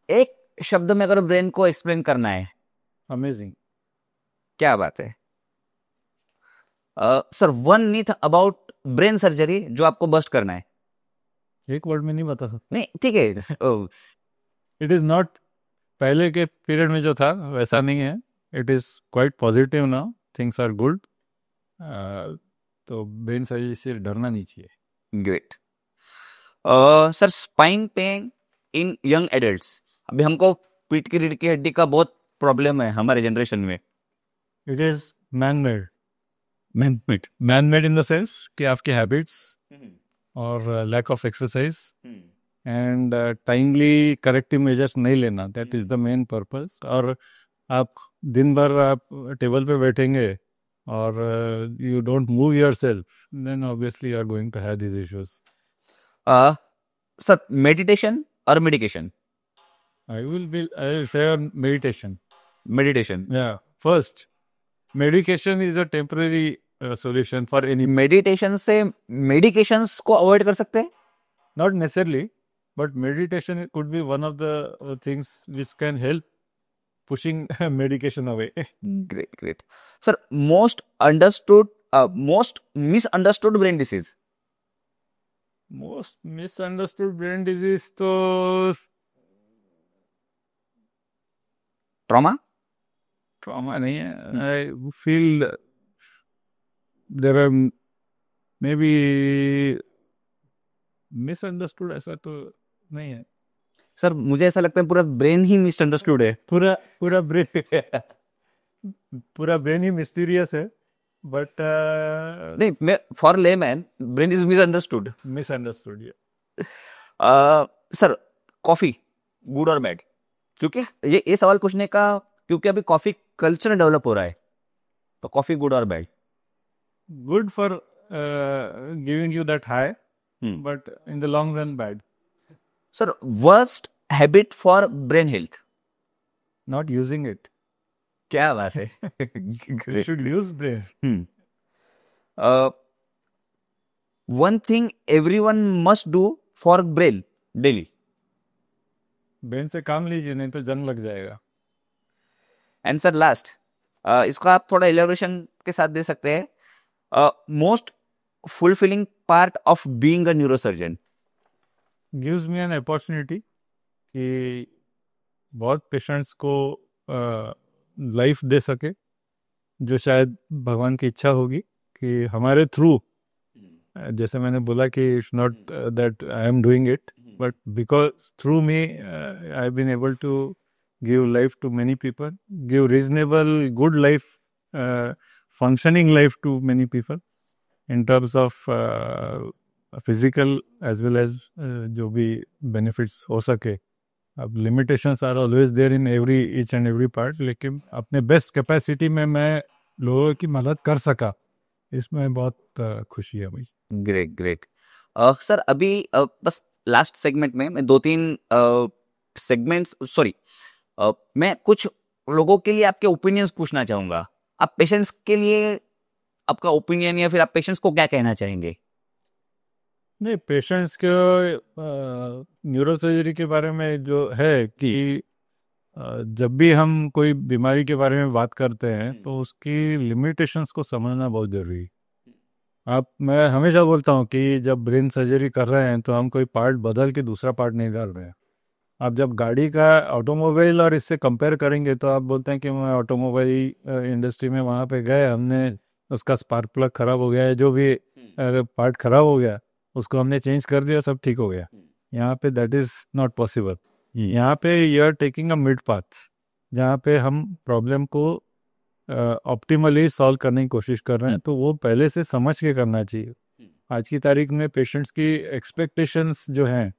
एक शब्द में अगर ब्रेन को एक्सप्लेन करना है। अमेजिंग। क्या बात है। Sir one myth about brain surgery जो आपको बस्ट करना है। एक वर्ड में नहीं बता सकता। नहीं ठीक है। इट इज़ नॉट, पहले के पीरियड में जो था वैसा नहीं है। It is quite positive now, things are good. तो ब्रेन सर्जरी से डरना नहीं चाहिए। Great. Sir spine pain in young adults, अभी हमको पीठ की रीढ़ की हड्डी का बहुत प्रॉब्लम है हमारे जनरेशन में। It is man made. Man made in the sense कि आपके हैबिट्स और lack of exercise and timely corrective measures नहीं लेना, that is the main purpose. और आप दिन भर आप टेबल पे बैठेंगे और you don't move yourself, then obviously you are going to have this issues. Sir meditation और medication? I will share meditation. Meditation. Yeah, first, medication is a temporary solution for any. Meditation से medications को avoid कर सकते हैं? Not necessarily, but meditation could be one of the things which can help pushing medication away. Great great. Sir most understood, most misunderstood brain disease? Most misunderstood brain disease तो trauma? trauma नहीं है। I feel there are maybe misunderstood, ऐसा तो नहीं है। Sir मुझे ऐसा लगता है पूरा ब्रेन ही मिसअंडरस्टूड है। पूरा पूरा ब्रेन पूरा ब्रेन ही मिस्टीरियस है, बट नहीं, मैं for layman brain is misunderstood. Misunderstood. Sir coffee good और बैड? क्योंकि ये सवाल पूछने का, क्योंकि अभी कॉफी कल्चर डेवलप हो रहा है, तो कॉफी गुड और bad? Good for giving you that high, but in the long run bad. Sir worst habit for brain health? Not using it. क्या बात है। You should use brain. One thing everyone must do for brain daily? Brain से काम लीजिए, नहीं तो जंग लग जाएगा। एंड सर लास्ट, इसका आप थोड़ा इलेबोरेशन के साथ दे सकते हैं, most fulfilling part of being a neurosurgeon? Gives me an opportunity कि बहुत पेशेंट्स को लाइफ दे सके, जो शायद भगवान की इच्छा होगी कि हमारे थ्रू, जैसे मैंने बोला कि it's not that I am doing it, but because through me I have been able to give life to many people, give reasonable, good life, functioning life to many people in terms of physical as well as जो भी benefits हो सके। अब limitations are always there in each and every part, लेकिन अपने best capacity में मैं लोगों की मदद कर सका, इसमें बहुत खुशी है भाई। Great great. सर अभी बस लास्ट सेगमेंट में मैं 2-3 सेगमेंट्स, सॉरी, मैं कुछ लोगों के लिए आपके ओपिनियंस पूछना चाहूंगा। आप पेशेंट्स के लिए आपका ओपिनियन, या फिर आप पेशेंट्स को क्या कहना चाहेंगे? नहीं, पेशेंट्स के न्यूरो सर्जरी के बारे में जो है कि जब भी हम कोई बीमारी के बारे में बात करते हैं तो उसकी लिमिटेशंस को समझना बहुत ज़रूरी है। मैं हमेशा बोलता हूँ कि जब ब्रेन सर्जरी कर रहे हैं तो हम कोई पार्ट बदल के दूसरा पार्ट नहीं डाल रहे हैं। आप जब गाड़ी का ऑटोमोबाइल और इससे कंपेयर करेंगे तो आप बोलते हैं कि मैं ऑटोमोबाइल इंडस्ट्री में वहाँ पे गए, हमने उसका स्पार्क प्लग ख़राब हो गया है, जो भी पार्ट ख़राब हो गया उसको हमने चेंज कर दिया, सब ठीक हो गया। यहाँ पे दैट इज़ नॉट पॉसिबल। यहाँ पे you are taking a mid path, जहाँ पे हम प्रॉब्लम को ऑप्टिमली सॉल्व करने की कोशिश कर रहे हैं, तो वो पहले से समझ के करना चाहिए। आज की तारीख में पेशेंट्स की एक्सपेक्टेशंस जो हैं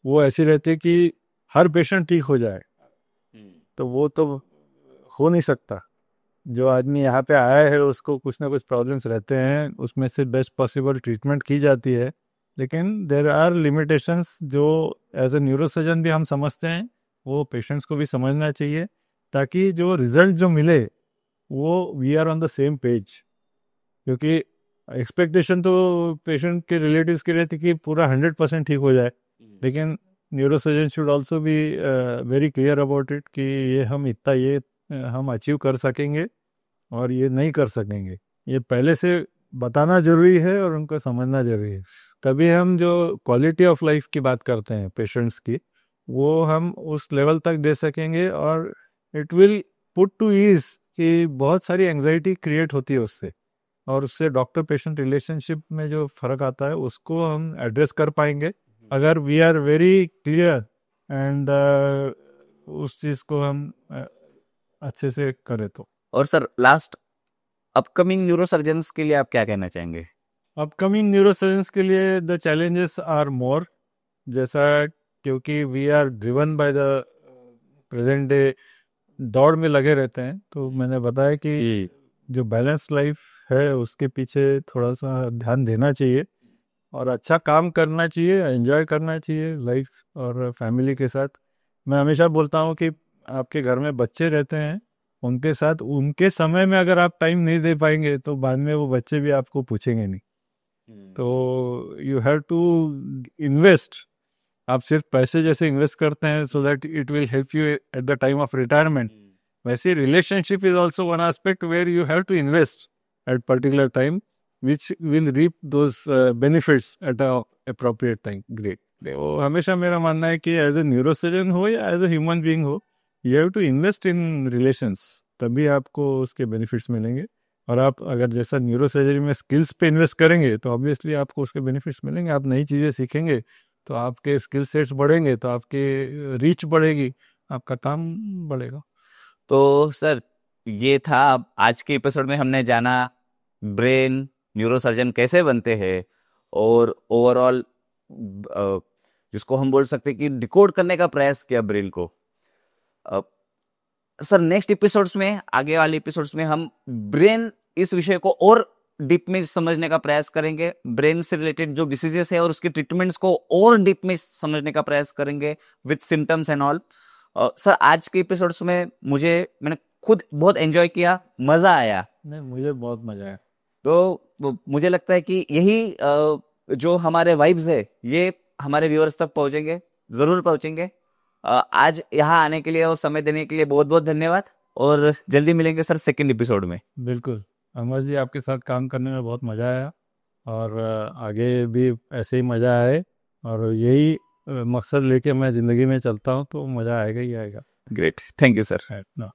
वो ऐसी रहती है कि हर पेशेंट ठीक हो जाए, तो वो तो हो नहीं सकता। जो आदमी यहाँ पे आया है उसको कुछ ना कुछ प्रॉब्लम्स रहते हैं, उसमें से बेस्ट पॉसिबल ट्रीटमेंट की जाती है, लेकिन देर आर लिमिटेशंस जो एज ए न्यूरोसर्जन भी हम समझते हैं, वो पेशेंट्स को भी समझना चाहिए, ताकि जो रिजल्ट जो मिले वो we are on the same page. क्योंकि एक्सपेक्टेशन तो पेशेंट के रिलेटिव्स की रहती कि पूरा 100% ठीक हो जाए, लेकिन neurosurgeon should also be very clear about it कि ये हम इतना ये हम अचीव कर सकेंगे और ये नहीं कर सकेंगे। ये पहले से बताना ज़रूरी है और उनको समझना ज़रूरी है। तभी हम जो क्वालिटी ऑफ लाइफ की बात करते हैं पेशेंट्स की, वो हम उस लेवल तक दे सकेंगे, और it will put to ease कि बहुत सारी एंजाइटी क्रिएट होती है उससे, और उससे डॉक्टर पेशेंट रिलेशनशिप में जो फ़र्क आता है उसको हम एड्रेस कर पाएंगे अगर we are very clear and उस चीज़ को हम अच्छे से करें तो। और सर लास्ट, अपकमिंग न्यूरोसर्जन्स के लिए आप क्या कहना चाहेंगे? अपकमिंग न्यूरोसर्जन्स के लिए द चैलेंजेस आर मोर, जैसा क्योंकि we are driven by the present day, दौड़ में लगे रहते हैं, तो मैंने बताया कि जो बैलेंस लाइफ है उसके पीछे थोड़ा सा ध्यान देना चाहिए और अच्छा काम करना चाहिए, एंजॉय करना चाहिए लाइफ और फैमिली के साथ। मैं हमेशा बोलता हूँ कि आपके घर में बच्चे रहते हैं, उनके साथ उनके समय में अगर आप टाइम नहीं दे पाएंगे तो बाद में वो बच्चे भी आपको पूछेंगे नहीं। तो यू हैव टू इन्वेस्ट। आप सिर्फ पैसे जैसे इन्वेस्ट करते हैं so that it will help you at the time of retirement, वैसे relationship is also one aspect where you have to invest at particular time which will reap those benefits at a appropriate time. Great. वो हमेशा मेरा मानना है कि as a neurosurgeon हो या as a human being हो, you have to invest in relations, तभी आपको उसके बेनिफिट्स मिलेंगे। और आप अगर जैसा न्यूरोसर्जरी में स्किल्स पे इन्वेस्ट करेंगे तो ऑब्वियसली आपको उसके बेनिफिट्स मिलेंगे। आप नई चीज़ें सीखेंगे तो आपके स्किल सेट्स बढ़ेंगे, तो आपके रीच बढ़ेगी, आपका काम बढ़ेगा। तो सर ये था, आज के एपिसोड में हमने जाना ब्रेन न्यूरोसर्जन कैसे बनते हैं, और ओवरऑल जिसको हम बोल सकते हैं कि डिकोड करने का प्रयास किया ब्रेन को। सर नेक्स्ट एपिसोड्स में, आगे वाले एपिसोड्स में हम ब्रेन इस विषय को और डीप में समझने का प्रयास करेंगे, ब्रेन से रिलेटेड जो डिसीजेस है और उसके ट्रीटमेंट्स को और डीप में समझने का प्रयास करेंगे with symptoms and all. Sir आज के एपिसोड्स में मैंने खुद बहुत एंजॉय किया, मजा आया। नहीं, मुझे बहुत मजा आया। तो मुझे लगता है कि यही जो हमारे वाइब्स है ये हमारे व्यूअर्स तक पहुंचेंगे, जरूर पहुंचेंगे। आज यहाँ आने के लिए और समय देने के लिए बहुत बहुत धन्यवाद, और जल्दी मिलेंगे सर सेकंड एपिसोड में। बिल्कुल अमर जी, आपके साथ काम करने में बहुत मज़ा आया, और आगे भी ऐसे ही मज़ा आए, और यही मकसद लेके मैं ज़िंदगी में चलता हूँ, तो मज़ा आएगा ही आएगा। Great, thank you sir. है ना।